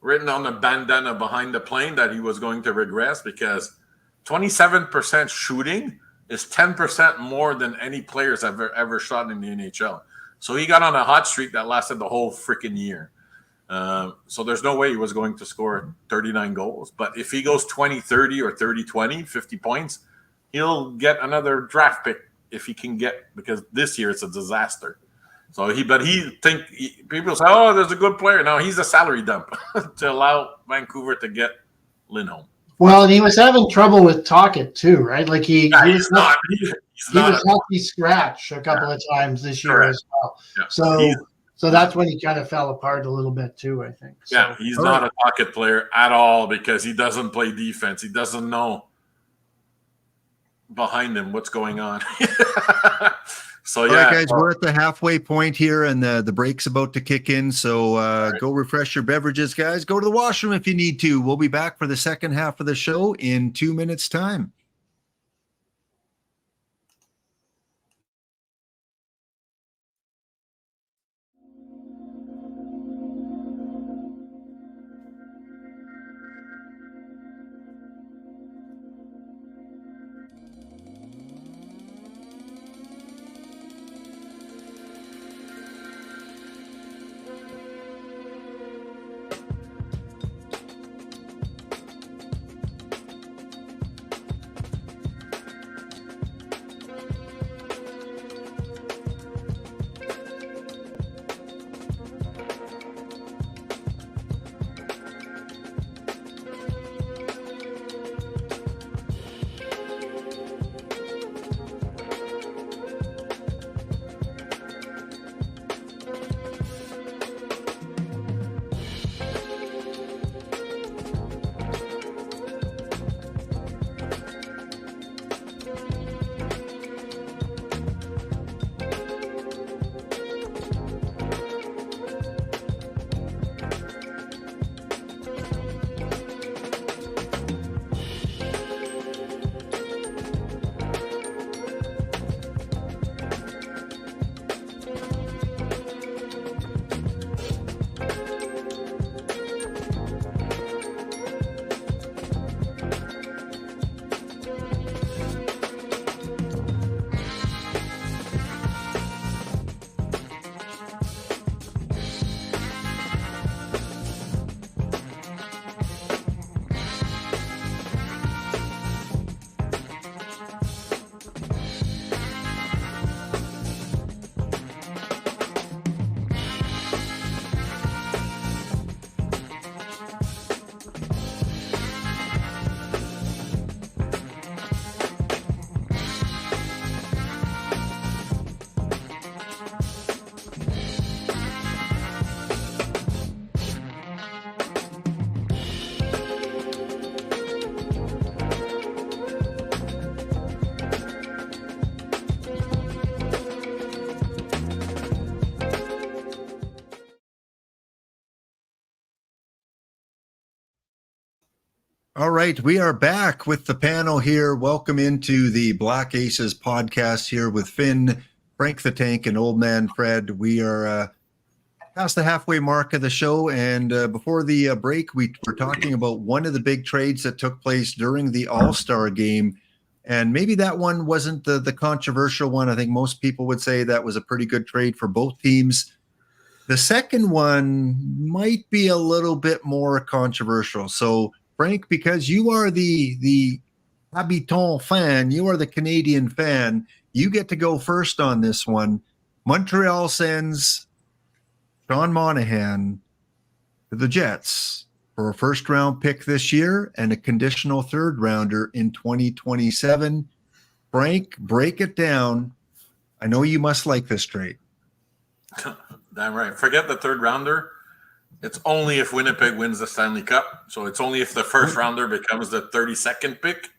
written on the bandana behind the plane that he was going to regress because 27% shooting is 10% more than any players have ever shot in the NHL. So he got on a hot streak that lasted the whole freaking year. So there's no way he was going to score 39 goals. But if he goes 20-30 or 30-20, 50 points, he'll get another draft pick if he can get, because this year it's a disaster. So people say, oh, there's a good player. No, he's a salary dump to allow Vancouver to get Lindholm. Well, and he was having trouble with Tocchet too, right? Like he was healthy scratch a couple of times this year as well. Yeah. So that's when he kind of fell apart a little bit too, I think. So, yeah, he's not a Tocchet player at all because he doesn't play defense. He doesn't know behind him what's going on. So all right, guys, we're at the halfway point here, and the break's about to kick in. So go refresh your beverages, guys. Go to the washroom if you need to. We'll be back for the second half of the show in 2 minutes' time. All right, we are back with the panel here. Welcome into the Black Aces podcast here with Finn, Frank the Tank, and Old Man Fred. We are past the halfway mark of the show, and before the break, we were talking about one of the big trades that took place during the All-Star game, and maybe that one wasn't the controversial one. I think most people would say that was a pretty good trade for both teams. The second one might be a little bit more controversial. So, Frank, because you are the Habitant fan, you are the Canadian fan, you get to go first on this one. Montreal sends Sean Monahan to the Jets for a first-round pick this year and a conditional third-rounder in 2027. Frank, break it down. I know you must like this trade. Damn right. Forget the third rounder. It's only if Winnipeg wins the Stanley Cup. So it's only if the first rounder becomes the 32nd pick.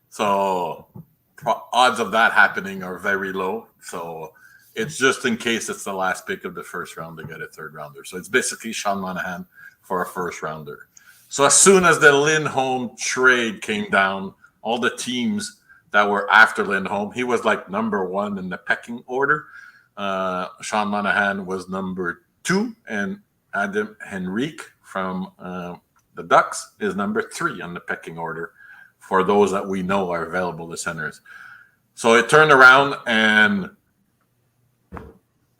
So odds of that happening are very low. So it's just in case it's the last pick of the first round to get a third rounder. So it's basically Sean Monahan for a first rounder. So as soon as the Lindholm trade came down, all the teams that were after Lindholm, he was like number one in the pecking order. Sean Monahan was number 2, and Adam Henrique from the Ducks is number 3 on the pecking order for those that we know are available to centers. So it turned around, and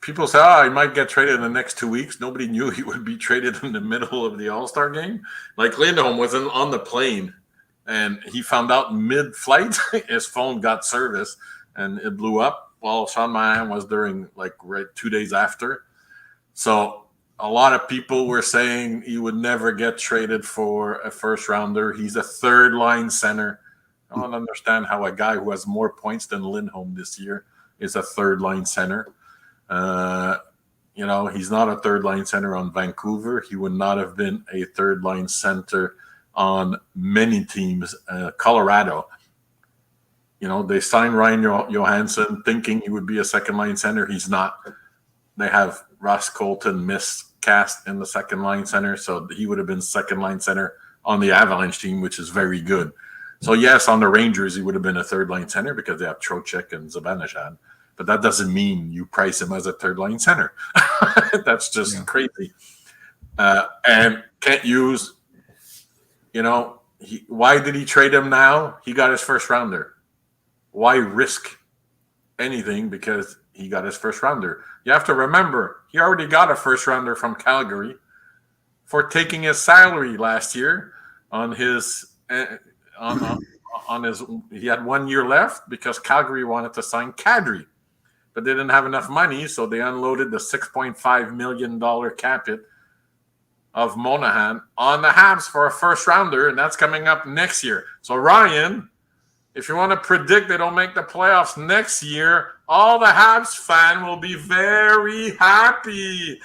people say, he might get traded in the next 2 weeks. Nobody knew he would be traded in the middle of the All-Star game. Like Lindholm was on the plane, and he found out mid-flight his phone got service, and it blew up. Well, Sean Monahan was during right 2 days after. So a lot of people were saying he would never get traded for a first rounder. He's a third line center. I don't understand how a guy who has more points than Lindholm this year is a third line center. He's not a third line center on Vancouver. He would not have been a third line center on many teams. Colorado. They signed Ryan Johansson thinking he would be a second-line center. He's not. They have Ross Colton miscast in the second-line center, so he would have been second-line center on the Avalanche team, which is very good. So, yes, on the Rangers, he would have been a third-line center because they have Trocheck and Zibanejad. But that doesn't mean you price him as a third-line center. That's just crazy. And can't use, why did he trade him now? He got his first-rounder. Why risk anything because he got his first rounder? You have to remember, he already got a first rounder from Calgary for taking his salary last year on his he had 1 year left because Calgary wanted to sign Kadri, but they didn't have enough money, so they unloaded the $6.5 million cap hit of Monahan on the Habs for a first rounder, and that's coming up next year. So Ryan, if you want to predict they don't make the playoffs next year, all the Habs fan will be very happy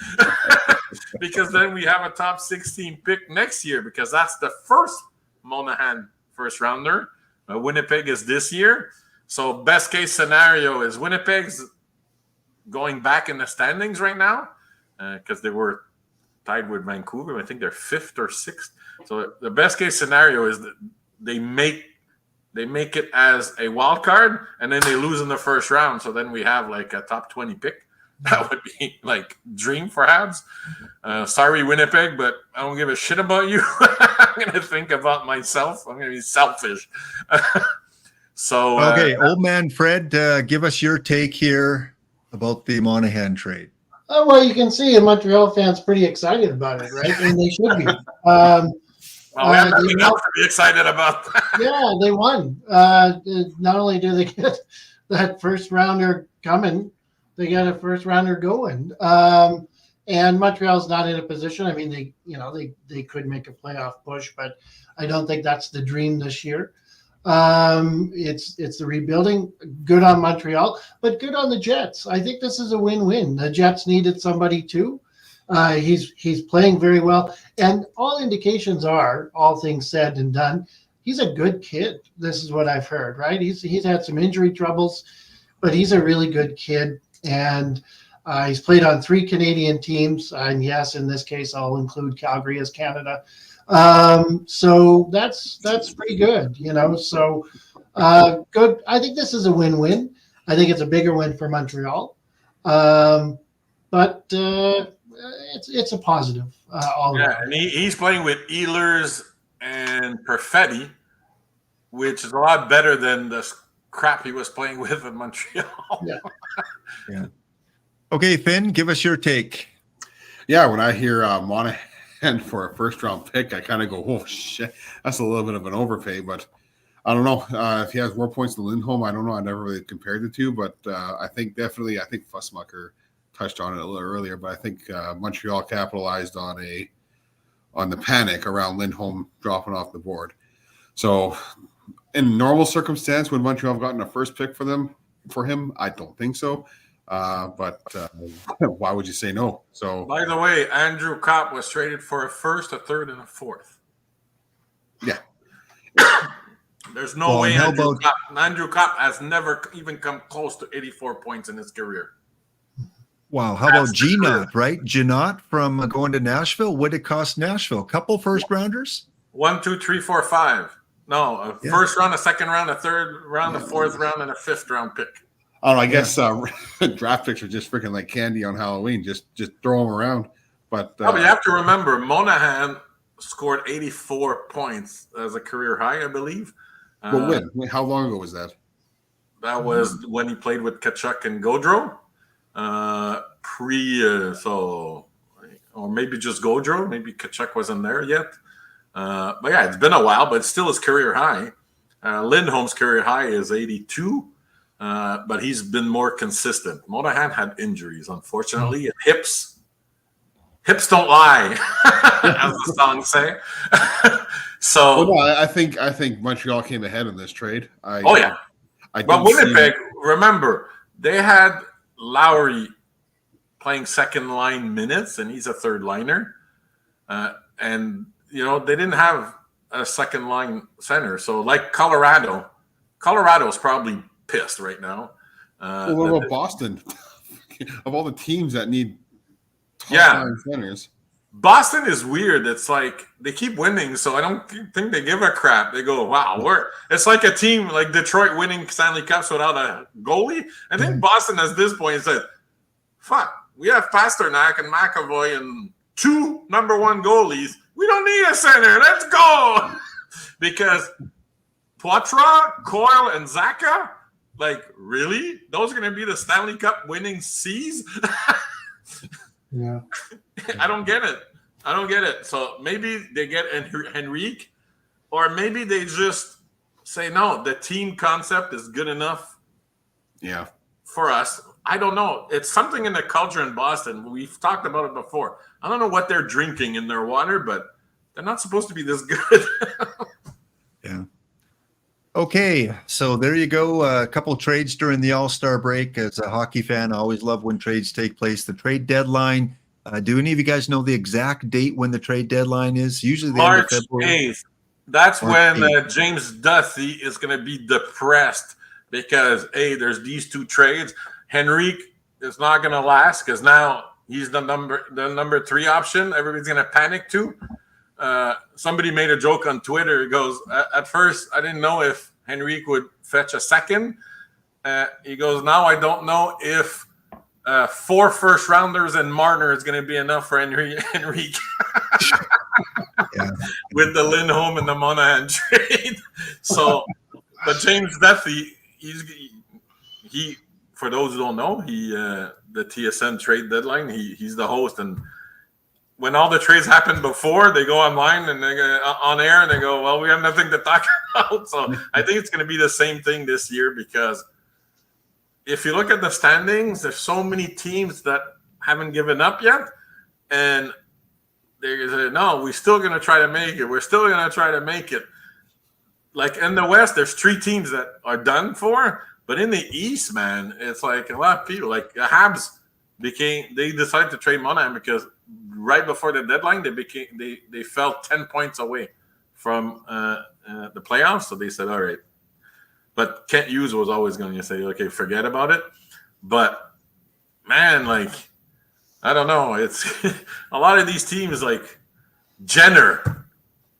because then we have a top 16 pick next year because that's the first Monahan first rounder. Winnipeg is this year. So best case scenario is Winnipeg's going back in the standings right now because they were tied with Vancouver. I think they're 5th or 6th. So the best case scenario is that they make it as a wild card, and then they lose in the first round. So then we have a top 20 pick. That would be dream for Habs. Sorry, Winnipeg, but I don't give a shit about you. I'm going to think about myself. I'm going to be selfish. Okay, Old Man Fred, give us your take here about the Monahan trade. Well, you can see a Montreal fans pretty excited about it, right? And they should be. We have nothing else to be excited about. Yeah, they won. Not only do they get that first rounder coming, they got a first rounder going. And Montreal's not in a position. I mean, they could make a playoff push, but I don't think that's the dream this year. It's the rebuilding. Good on Montreal, but good on the Jets. I think this is a win-win. The Jets needed somebody too. He's playing very well, and all indications are, all things said and done, he's a good kid. This is what I've heard, right? He's had some injury troubles, but he's a really good kid, and He's played on 3 Canadian teams, and yes, in this case, I'll include Calgary as Canada. So that's pretty good, So good. I think this is a win-win. I think it's a bigger win for Montreal, but it's a positive all Yeah, around. and he's playing with Ehlers and Perfetti, which is a lot better than the crap he was playing with in Montreal. Yeah. Yeah. Okay, Finn, give us your take. Yeah, when I hear Monahan for a first-round pick, I kind of go, "Oh shit, that's a little bit of an overpay." But I don't know if he has more points than Lindholm. I don't know. I never really compared the two, but I think Fussmucker touched on it a little earlier. But I think Montreal capitalized on the panic around Lindholm dropping off the board. So, in normal circumstance, would Montreal have gotten a first pick for him? I don't think so. But why would you say no? So, By the way, Andrew Kopp was traded for a first, a third, and a fourth. yeah. There's no way how Andrew Kopp has never even come close to 84 points in his career. Wow, how about Ginot, right? Ginot from going to Nashville. What did it cost Nashville? Couple first rounders? 1, 2, 3, 4, 5. No, first round, a second round, a third round, a fourth round, and a fifth round pick. I don't know. I guess draft picks are just freaking like candy on Halloween. Just throw them around. But but you have to remember, Monahan scored 84 points as a career high, I believe. But when? How long ago was that? That was when he played with Kachuk and Gaudreau. Or maybe just Gaudreau. Maybe Kachuk wasn't there yet. But yeah, it's been a while, but it's still his career high. Lindholm's career high is 82. But he's been more consistent. Monahan had injuries, unfortunately, and hips don't lie, as the songs say. So, I think Montreal came ahead in this trade. But Winnipeg, remember, they had Lowry playing second line minutes, and he's a third liner, and they didn't have a second line center. So, like Colorado's probably pissed right now. What about Boston? Of all the teams that need line centers, Boston is weird. It's like they keep winning, so I don't think they give a crap. They go, "Wow, it's like a team like Detroit winning Stanley Cups without a goalie." I think Boston at this point said, "Fuck, we have Pasternak and McAvoy and 2 number 1 goalies. We don't need a center. Let's go." Because Poitras, Coyle, and Zaka. Like, really? Those are going to be the Stanley Cup winning C's? Yeah. I don't get it. So maybe they get Henrique, or maybe they just say, no, the team concept is good enough for us. I don't know. It's something in the culture in Boston. We've talked about it before. I don't know what they're drinking in their water, but they're not supposed to be this good. Yeah. Okay, so there you go. A couple trades during the All-Star break. As a hockey fan, I always love when trades take place. The trade deadline. Do any of you guys know the exact date when the trade deadline is? Usually the March end of February. 8th. That's March when 8th. James Duthie is going to be depressed because, there's these 2 trades. Henrique is not going to last because now he's the number 3 option. Everybody's going to panic too. Somebody made a joke on Twitter. It goes, at first, I didn't know if Henrique would fetch a second. He goes, now I don't know if 4 first rounders and Marner is going to be enough for Henrique. With the Lindholm and the Monahan trade. So, but James Duthie, he for those who don't know, the TSN trade deadline, he's the host, and when all the trades happen before, they go online and they go on air and they go, well, we have nothing to talk about. So I think it's going to be the same thing this year, because if you look at the standings, there's so many teams that haven't given up yet. And they say, no, we're still going to try to make it. We're still going to try to make it. Like in the West, there's 3 teams that are done for. But in the East, man, it's like a lot of people, like the Habs they decided to trade Monahan because right before the deadline, they fell 10 points away from the playoffs. So they said, all right. But Kent Hughes was always going to say, okay, forget about it. But man, like, I don't know. It's a lot of these teams, like Jenner,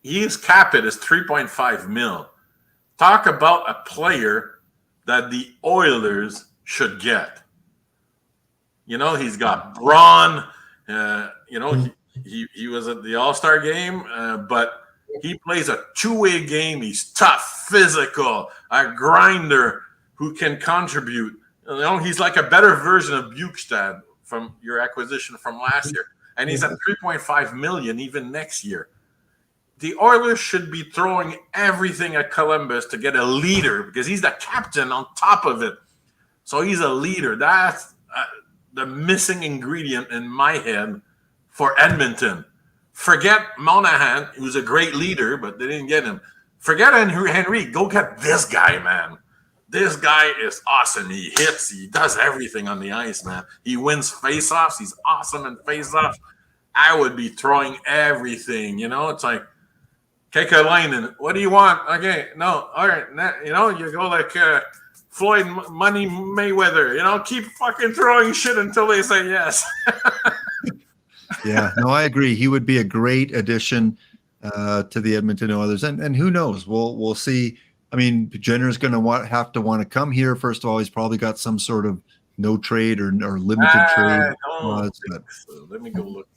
his cap it is 3.5 mil. Talk about a player that the Oilers should get. You know, he's got brawn. You know, he was at the All-Star game, but he plays a two-way game. He's tough, physical, a grinder who can contribute. You know, he's like a better version of Bukestad from your acquisition from last year. And he's at 3.5 million even next year. The Oilers should be throwing everything at Columbus to get a leader because he's the captain on top of it. So he's a leader. That's the missing ingredient in my head for Edmonton. Forget Monahan, who's a great leader, but they didn't get him. Forget Henry. Go get this guy, man. This guy is awesome. He hits. He does everything on the ice, man. He wins faceoffs. He's awesome in faceoffs. I would be throwing everything. You know, it's like, Kekalainen, what do you want? Okay, no, all right. You know, you go like Floyd Money Mayweather. You know, keep fucking throwing shit until they say yes. Yeah, no, I agree. He would be a great addition to the Edmonton Oilers, and who knows? We'll see. I mean, Jenner's going to have to want to come here. First of all, he's probably got some sort of no trade or limited trade clause. So. Let me go look.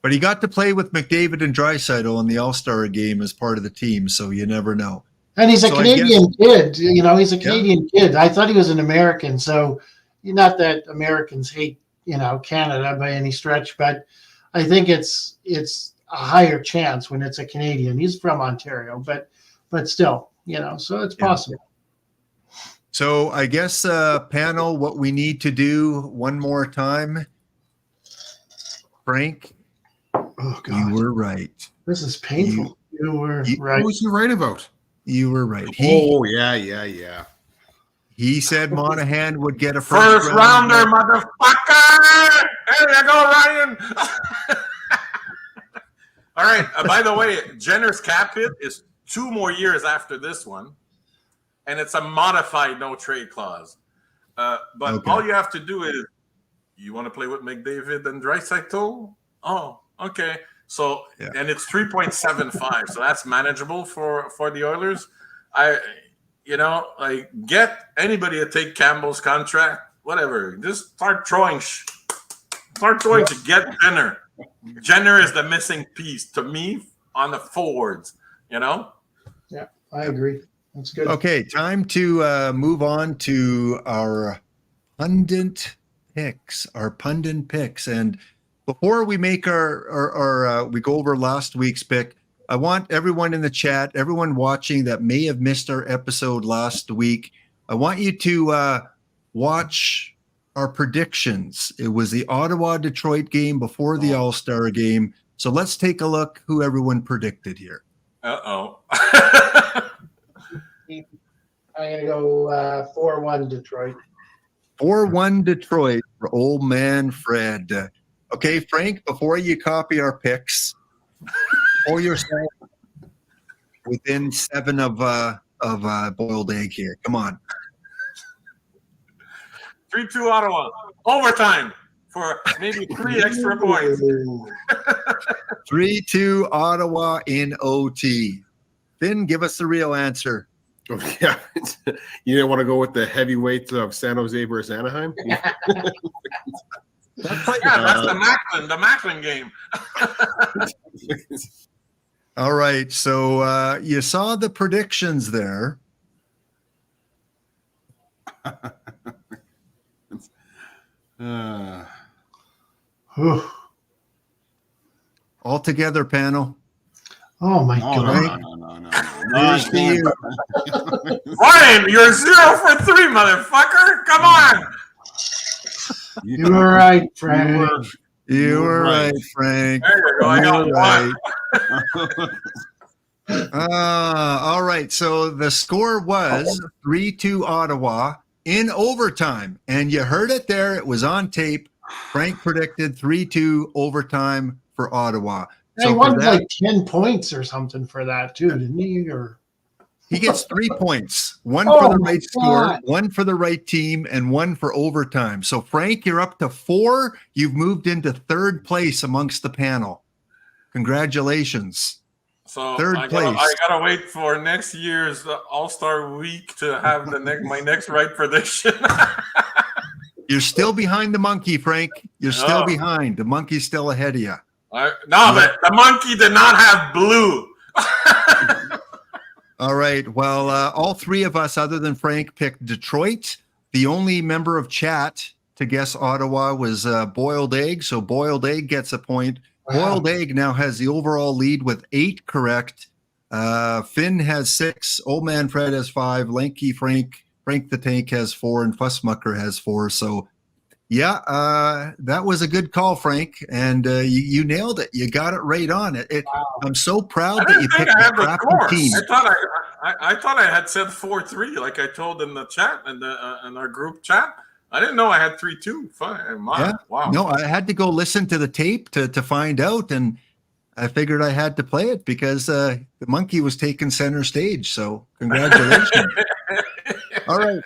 But he got to play with McDavid and Draisaitl in the All-Star game as part of the team, so you never know. And he's a Canadian kid. You know, he's a Canadian kid. I thought he was an American, so not that Americans hate, you know, Canada by any stretch, but I think it's a higher chance when it's a Canadian. He's from Ontario, but still, you know, so it's possible. So I guess, panel, what we need to do one more time, Frank, oh God, you were right. This is painful. You were right. What was you right about? You were right. Yeah. He said Monahan would get a first rounder, motherfucker. There you go, Ryan. All right. By the way, Jenner's cap hit is 2 more years after this one, and it's a modified no trade clause. But all you have to do is, you want to play with McDavid and Draisaitl? Oh, okay. So and it's 3.75, so that's manageable for the Oilers. Like get anybody to take Campbell's contract, whatever. Just start throwing to get Jenner. Jenner is the missing piece to me on the forwards, you know? Yeah, I agree. That's good. Okay, time to move on to our pundit picks. And before we make our we go over last week's pick, I want everyone in the chat, everyone watching that may have missed our episode last week, I want you to watch our predictions. It was the Ottawa-Detroit game before the All-Star game. So let's take a look who everyone predicted here. Uh-oh. I'm going to go 4-1 Detroit. 4-1 Detroit for old man Fred. Okay, Frank, before you copy our picks, pour yourself within 7 of boiled egg here. Come on. 3-2 Ottawa. Overtime for maybe 3 extra points. 3-2 Ottawa in OT. Finn, give us the real answer. Oh, yeah. You didn't want to go with the heavyweights of San Jose versus Anaheim? That's the Macklin game. All right, so you saw the predictions there. All together, panel. Oh my God! No. Here's to you. Ryan, you're 0 for 3, motherfucker. Come on. You were right, Frank. You were right, Frank. There you go. I got one. All right. So the score was 3-2 Ottawa in overtime. And you heard it there. It was on tape. Frank predicted 3-2 overtime for Ottawa. He won like 10 points or something for that too, didn't he? Or He gets 3 points, one Oh for the my right score, God. one for the right team, and one for overtime. So, Frank, you're up to 4. You've moved into third place amongst the panel. Congratulations. So Third I place. gotta wait for next year's All-Star Week to have my next right prediction. You're still behind the monkey, Frank. You're still Oh. behind. The monkey's still ahead of you. But the monkey did not have blue. All right. Well, all 3 of us, other than Frank, picked Detroit. The only member of chat to guess Ottawa was Boiled Egg. So Boiled Egg gets a point. Wow. Boiled Egg now has the overall lead with 8 correct. Finn has 6. Old Man Fred has 5. Lanky Frank the Tank has 4. And Fussmucker has 4. So, yeah, that was a good call, Frank. And you nailed it. You got it right on. Wow. I'm so proud I that you didn't think picked I a had the crappy score. team. I thought I had said 4-3, like I told in the chat and in our group chat. I didn't know I had 3-2. Fine. Yeah. Wow. No, I had to go listen to the tape to find out, and I figured I had to play it because the monkey was taking center stage. So congratulations. All right.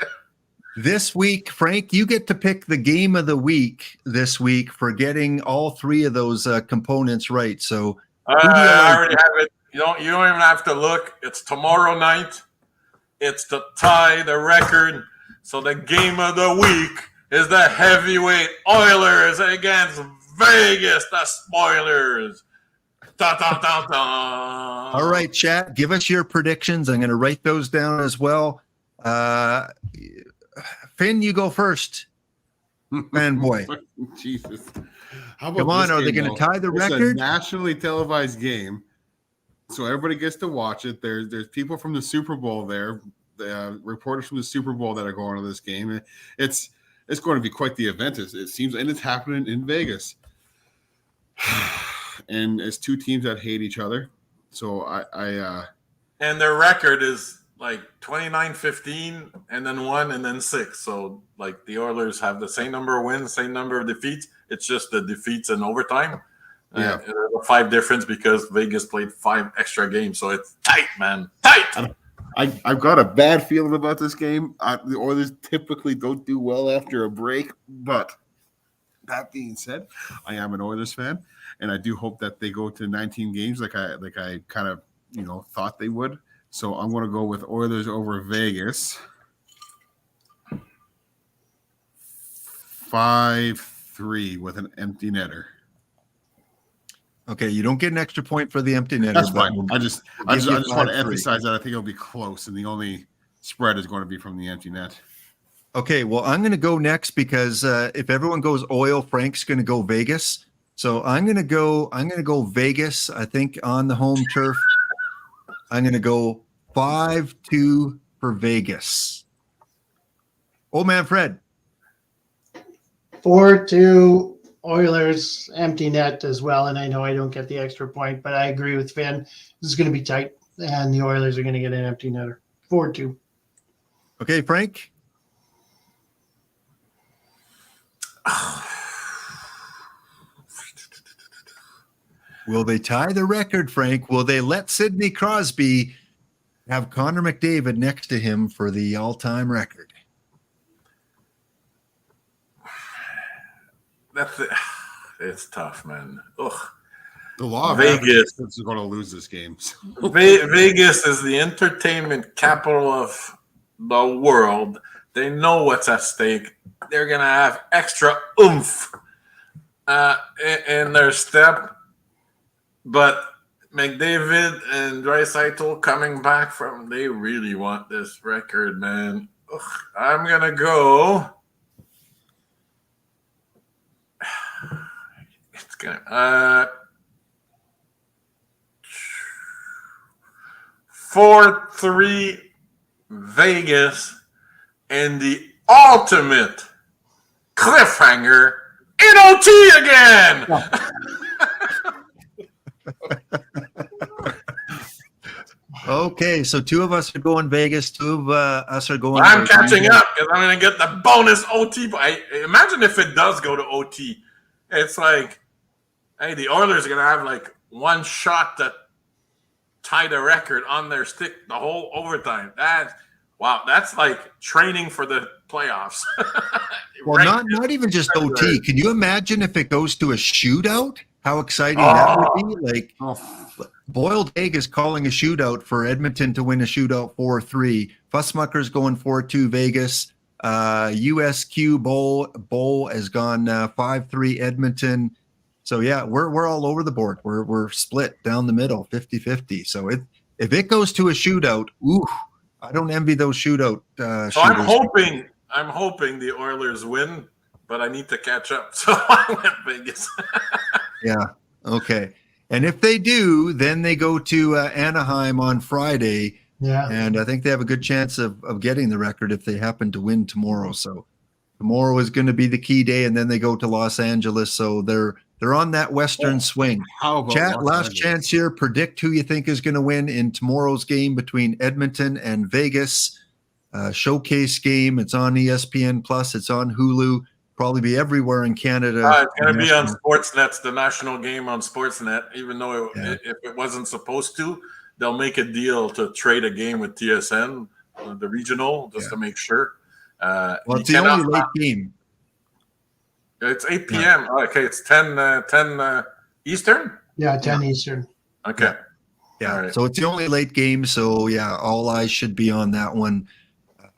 This week, Frank, you get to pick the game of the week this week for getting all 3 of those components right. So who do you I like? already have it. You don't even have to look. It's tomorrow night. It's to tie the record. So the game of the week is the heavyweight Oilers against Vegas, the Spoilers. Da, da, da, da. All right, chat, give us your predictions. I'm going to write those down as well. Finn, you go first. Fanboy. Jesus. How about Come on, this are they game, going to though? tie the It's record? a nationally televised game, so everybody gets to watch it. There's people from the Super Bowl there, reporters from the Super Bowl that are going to this game. It's going to be quite the event. It seems, and it's happening in Vegas. And it's 2 teams that hate each other. So And their record is like 29-15 and then 1 and then 6. So like the Oilers have the same number of wins, same number of defeats. It's just the defeats in overtime. Yeah. There's a 5 difference because Vegas played 5 extra games. So it's tight, man. Tight. I've got a bad feeling about this game. The Oilers typically don't do well after a break, but that being said, I am an Oilers fan, and I do hope that they go to 19 games like I kind of thought they would. So I'm going to go with Oilers over Vegas. 5-3 with an empty netter. Okay, you don't get an extra point for the empty netter. That's but fine. we'll I just give want you to 5-3. emphasize that I think it'll be close, and the only spread is going to be from the empty net. Okay, well, I'm going to go next because if everyone goes Oil, Frank's going to go Vegas. So I'm going to go Vegas. I think on the home turf. I'm going to go 5-2 for Vegas. Old Man Fred. 4-2 Oilers, empty net as well. And I know I don't get the extra point, but I agree with Finn. This is going to be tight, and the Oilers are going to get an empty netter. 4-2. Okay, Frank. Will they tie the record, Frank? Will they let Sidney Crosby have Connor McDavid next to him for the all-time record? It's tough, man. Ugh. The law of Vegas is going to lose this game. Vegas is the entertainment capital of the world. They know what's at stake. They're going to have extra oomph in their step. But McDavid and Draisaitl coming back they really want this record, man. Ugh, I'm going to go. It's going to. 4-3 Vegas and the ultimate cliffhanger in OT again. Okay, so 2 of us are going Vegas. 2 of us are going. I'm catching up because I'm going to get the bonus OT. Imagine if it does go to OT. It's like, hey, the Oilers are going to have like one shot tie the record on their stick the whole overtime. That's like training for the playoffs. Well, Right. not even just OT. Can you imagine if it goes to a shootout? How exciting Oh. that would be! Like Oh, Boiled Egg is calling a shootout for Edmonton to win a shootout 4-3. Fussmucker's going 4-2 Vegas. USQ Bowl has gone 5-3 Edmonton. So yeah, we're all over the board. We're split down the middle, 50-50. So if it goes to a shootout, ooh, I don't envy those shootout So shooters. I'm hoping the Oilers win, but I need to catch up. So I went Vegas. Yeah. Okay. And if they do, then they go to Anaheim on Friday. Yeah. And I think they have a good chance of getting the record if they happen to win tomorrow. So tomorrow is going to be the key day, and then they go to Los Angeles. So they're on that Western swing. how about Chat, Los last Angeles? chance here. Predict who you think is going to win in tomorrow's game between Edmonton and Vegas. Showcase game. It's on ESPN Plus. It's on Hulu. Probably be everywhere in Canada. It's going to be on Sportsnet. It's the national game on Sportsnet. Even though if it wasn't supposed to, they'll make a deal to trade a game with TSN, the regional, just to make sure. Well, it's the only late game. It's 8 p.m. Yeah. Okay, it's 10 Eastern? Yeah, 10 Eastern. Okay. Yeah, right. So it's the only late game. So, yeah, all eyes should be on that one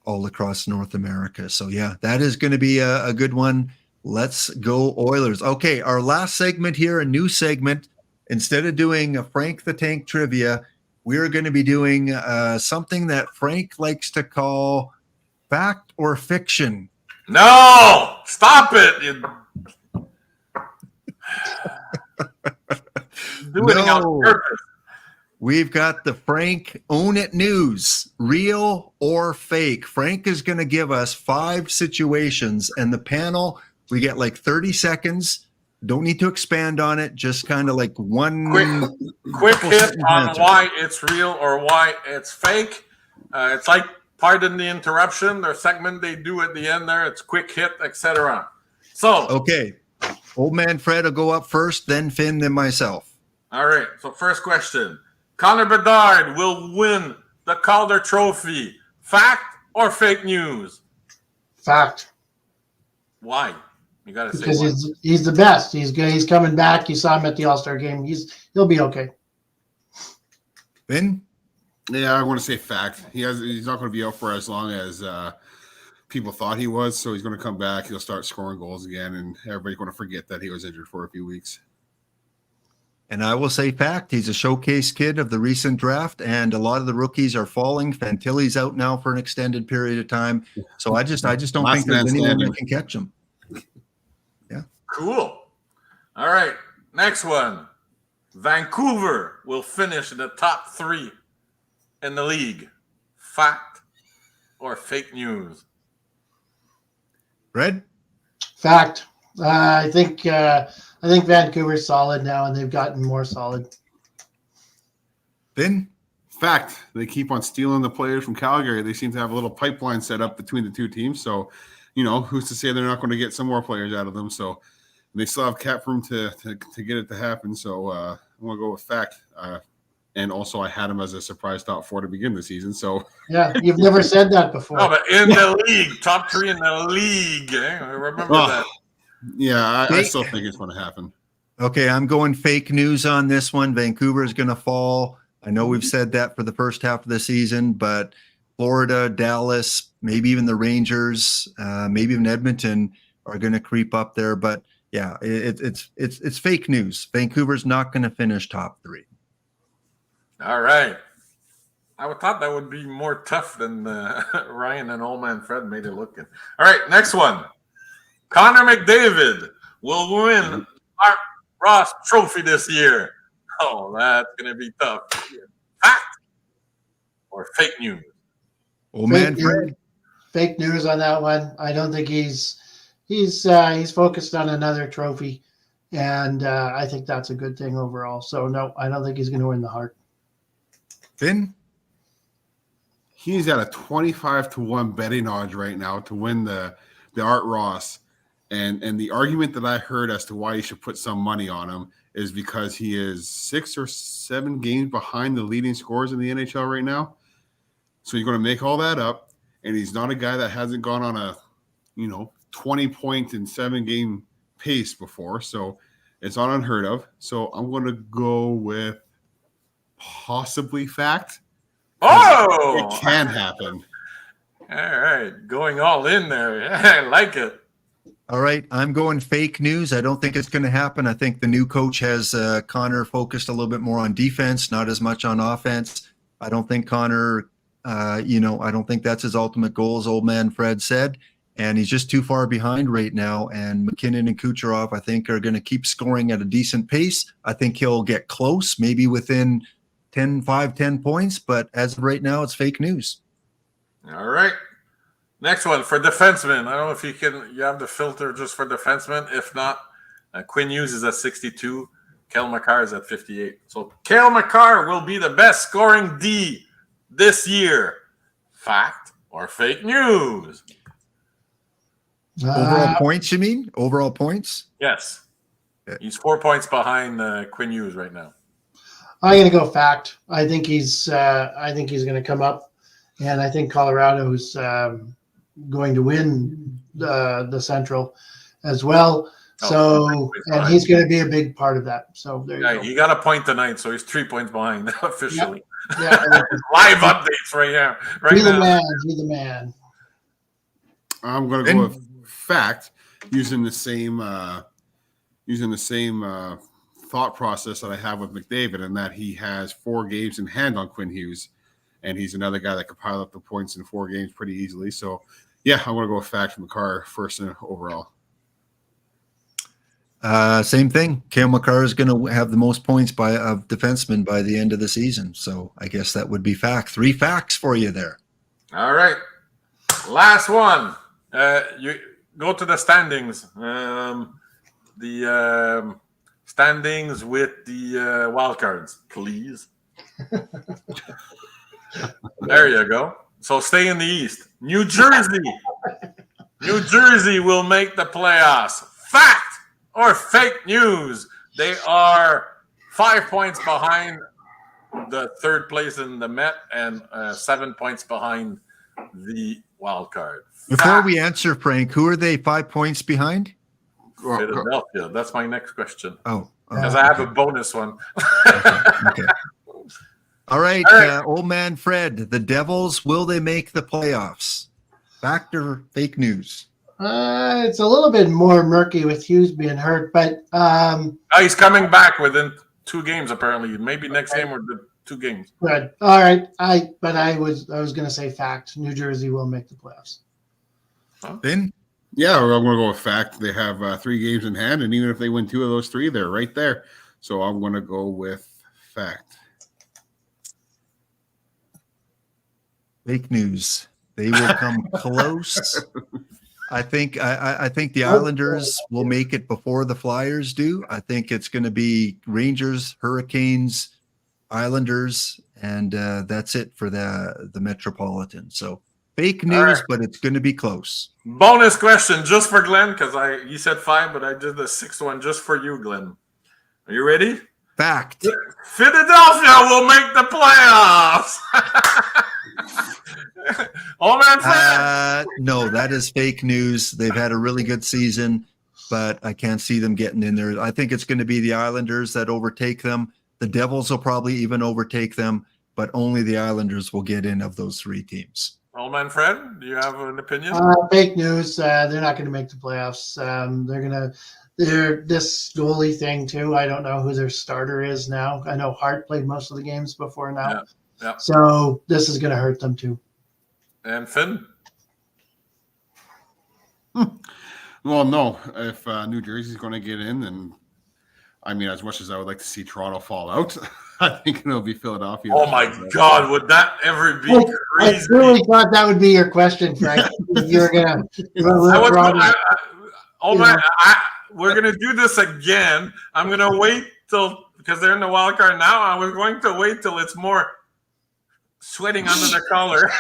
all across North America. So, yeah, that is going to be a good one. Let's go Oilers. Okay, our last segment here, a new segment. Instead of doing a Frank the Tank trivia, we're going to be doing something that Frank likes to call fact or fiction. No! Stop it! You doing it on purpose. We've got the Frank Own It News, real or fake. Frank is going to give us 5 situations, and the panel, we get like 30 seconds. Don't need to expand on it. Just kind of like one quick hit on answer. Why it's real or why it's fake. It's like, pardon the interruption, their segment they do at the end there. It's quick hit, etc. So, okay. Old man Fred will go up first, then Finn, then myself. All right. So first question. Connor Bedard will win the Calder Trophy. Fact or fake news? Fact. Why? You got to say because he's the best. He's good. He's coming back. You saw him at the All-Star game. He'll be okay. Finn? Yeah, I want to say fact. He's not going to be out for as long as people thought he was. So he's going to come back. He'll start scoring goals again, and everybody's going to forget that he was injured for a few weeks. And I will say fact. He's a showcase kid of the recent draft, and a lot of the rookies are falling. Fantilli's out now for an extended period of time. So I just don't think there's anyone that can catch him. Yeah. Cool. All right. Next one. Vancouver will finish in the top 3 in the league. Fact or fake news? Red? Fact. I think Vancouver's solid now, and they've gotten more solid. Finn? Fact. They keep on stealing the players from Calgary. They seem to have a little pipeline set up between the two teams. So, who's to say they're not going to get some more players out of them? So they still have cap room to get it to happen. So I'm going to go with fact. And also, I had him as a surprise top 4 to begin the season. So yeah, you've never said that before. No, but in the league, top 3 in the league. I remember that. Yeah, I still think it's going to happen. Okay, I'm going fake news on this one. Vancouver is going to fall. I know we've said that for the first half of the season, but Florida, Dallas, maybe even the Rangers, maybe even Edmonton are going to creep up there. But yeah, it's fake news. Vancouver's not going to finish top 3. All right. I thought that would be more tough than Ryan and Old Man Fred made it look good. All right, next one. Connor McDavid will win our Ross Trophy this year. Oh, that's going to be tough. Fact or fake news? Old man Fred. Fake news on that one. I don't think he's focused on another trophy, and I think that's a good thing overall. So no, I don't think he's going to win the Hart. Finn? He's at a 25-1 betting odds right now to win the Art Ross. And the argument that I heard as to why you should put some money on him is because he is 6 or 7 games behind the leading scorers in the NHL right now. So you're going to make all that up, and he's not a guy that hasn't gone on a 20-point in 7-game pace before. So it's not unheard of. So I'm going to go with possibly fact. Oh, It can happen. All right, going all in there. I like it. All right, I'm going fake news. I don't think it's going to happen. I think the new coach has Connor focused a little bit more on defense, not as much on offense. I don't think Connor, I don't think that's his ultimate goal, as old man Fred said. And he's just too far behind right now. And McKinnon and Kucherov, I think, are going to keep scoring at a decent pace. I think he'll get close, maybe within 10 points. But as of right now, it's fake news. All right. Next one for defensemen. I don't know if you have the filter just for defensemen. If not, Quinn Hughes is at 62. Cale Makar is at 58. So Cale Makar will be the best scoring D this year. Fact or fake news? Overall points, you mean? Overall points? Yes. He's 4 points behind Quinn Hughes right now. I'm going to go fact. I think he's going to come up, and I think Colorado's going to win the Central as well. So, and he's going to be a big part of that. So there you go. He got a point tonight, so he's 3 points behind officially. Yeah. Live updates right now. Be the man. Be the man. I'm going to go with fact, using the same thought process that I have with McDavid, and that he has 4 games in hand on Quinn Hughes, and he's another guy that could pile up the points in 4 games pretty easily. So, yeah, I'm going to go with fact from Makar first and overall. Same thing. Cale Makar is going to have the most points of defensemen by the end of the season. So I guess that would be fact. 3 facts for you there. All right. Last one. You go to the standings. The standings with the wild cards, please. There you go. So stay in the East. New Jersey will make the playoffs. Fact or fake news? They are 5 points behind the third place in the Met and 7 points behind the wild card. Before we answer, Frank, who are they 5 points behind? Philadelphia. That's my next question. Because I have a bonus one. Okay. All right, old man Fred, the Devils, will they make the playoffs? Fact or fake news? It's a little bit more murky with Hughes being hurt, but he's coming back within 2 games apparently. Maybe next game or the 2 games. Good. All right. I was going to say fact. New Jersey will make the playoffs. Ben? Yeah, I'm going to go with fact. They have 3 games in hand, and even if they win 2 of those 3, they're right there. So I'm going to go with fact. Fake news. They will come close. I think the Islanders will make it before the Flyers do. I think it's going to be Rangers, Hurricanes, Islanders, and that's it for the Metropolitan. So fake news, but it's going to be close. Bonus question just for Glenn, because you said 5, but I did the 6th one just for you, Glenn. Are you ready? Fact. Philadelphia will make the playoffs. Oh man, no, that is fake news. They've had a really good season, but I can't see them getting in there. I think it's going to be the Islanders that overtake them. The Devils will probably even overtake them, but only the Islanders will get in of those 3 teams. Old man Fred, do you have an opinion? Fake news. They're not going to make the playoffs. They're this goalie thing too. I don't know who their starter is now. I know Hart played most of the games before now. Yeah. So this is going to hurt them too. And Finn? Well, no. If New Jersey's going to get in, then I mean, as much as I would like to see Toronto fall out, I think it'll be Philadelphia. Oh my God, would that ever be crazy? I really thought that would be your question, Frank. You're gonna. We're gonna do this again. I'm gonna wait till, because they're in the wild card now. I was going to wait till it's more sweating under the collar.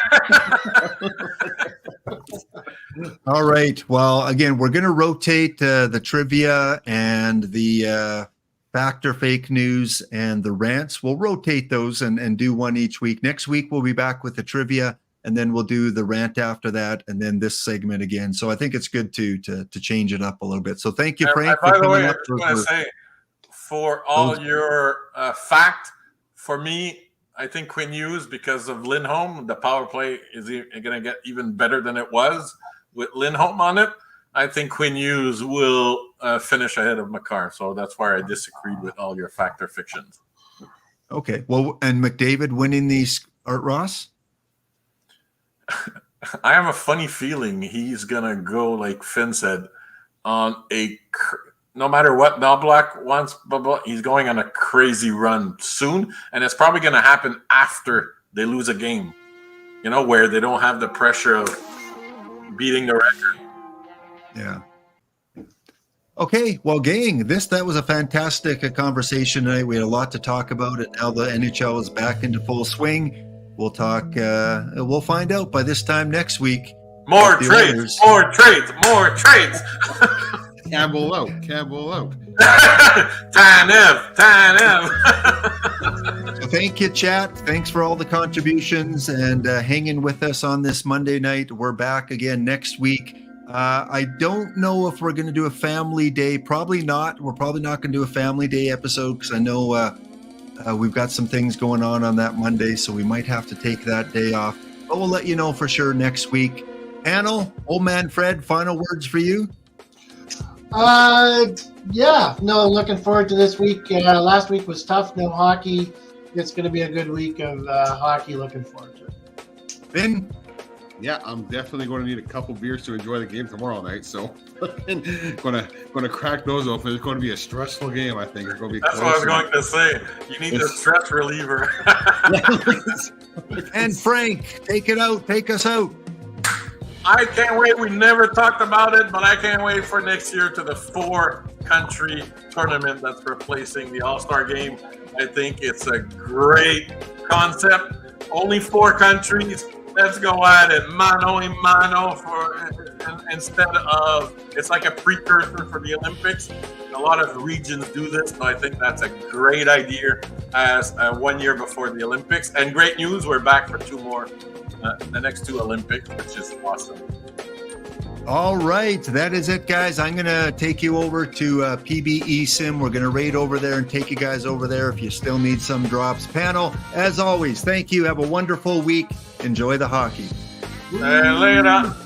All right. Well, again, we're going to rotate the trivia and the fact or fake news and the rants. We'll rotate those and do one each week. Next week, we'll be back with the trivia, and then we'll do the rant after that, and then this segment again. So I think it's good to change it up a little bit. So thank you, Frank, by for the way, coming I up. just want to say, for all your fact, for me, I think Quinn Hughes, because of Lindholm, the power play is going to get even better than it was with Lindholm on it. I think Quinn Hughes will finish ahead of Makar. So that's why I disagreed with all your fact or fictions. Okay. Well, and McDavid winning these, Art Ross? I have a funny feeling he's going to go, like Finn said, on no matter what Knoblauch wants, he's going on a crazy run soon. And it's probably going to happen after they lose a game, where they don't have the pressure of beating the record. Yeah. Okay, well, gang, that was a fantastic conversation tonight. We had a lot to talk about, and now the NHL is back into full swing. We'll talk. We'll find out by this time next week. More trades. Campbell out. Tanev. So thank you, chat. Thanks for all the contributions and hanging with us on this Monday night. We're back again next week. I don't know if we're going to do a family day. Probably not. We're probably not going to do a family day episode because I know we've got some things going on that Monday, so we might have to take that day off. But we'll let you know for sure next week. Panel, old man Fred, final words for you? Looking forward to this week. Last week was tough, no hockey. It's going to be a good week of hockey. Looking forward to it. Finn? Yeah, I'm definitely going to need a couple beers to enjoy the game tomorrow night. So, going to crack those open. It's going to be a stressful game. I think it's going to be. That's what I was going to say. You need a stress reliever. And Frank, take us out. I can't wait. We never talked about it, but I can't wait for next year to the 4-country tournament that's replacing the All-Star game. I think it's a great concept. Only 4 countries. Let's go at it mano a mano instead of, it's like a precursor for the Olympics. A lot of regions do this, so I think that's a great idea as 1 year before the Olympics. And great news, we're back for 2 more, the next 2 Olympics, which is awesome. All right, that is it, guys. I'm going to take you over to PBE Sim. We're going to raid over there and take you guys over there if you still need some drops. Panel, as always, thank you. Have a wonderful week. Enjoy the hockey. Later.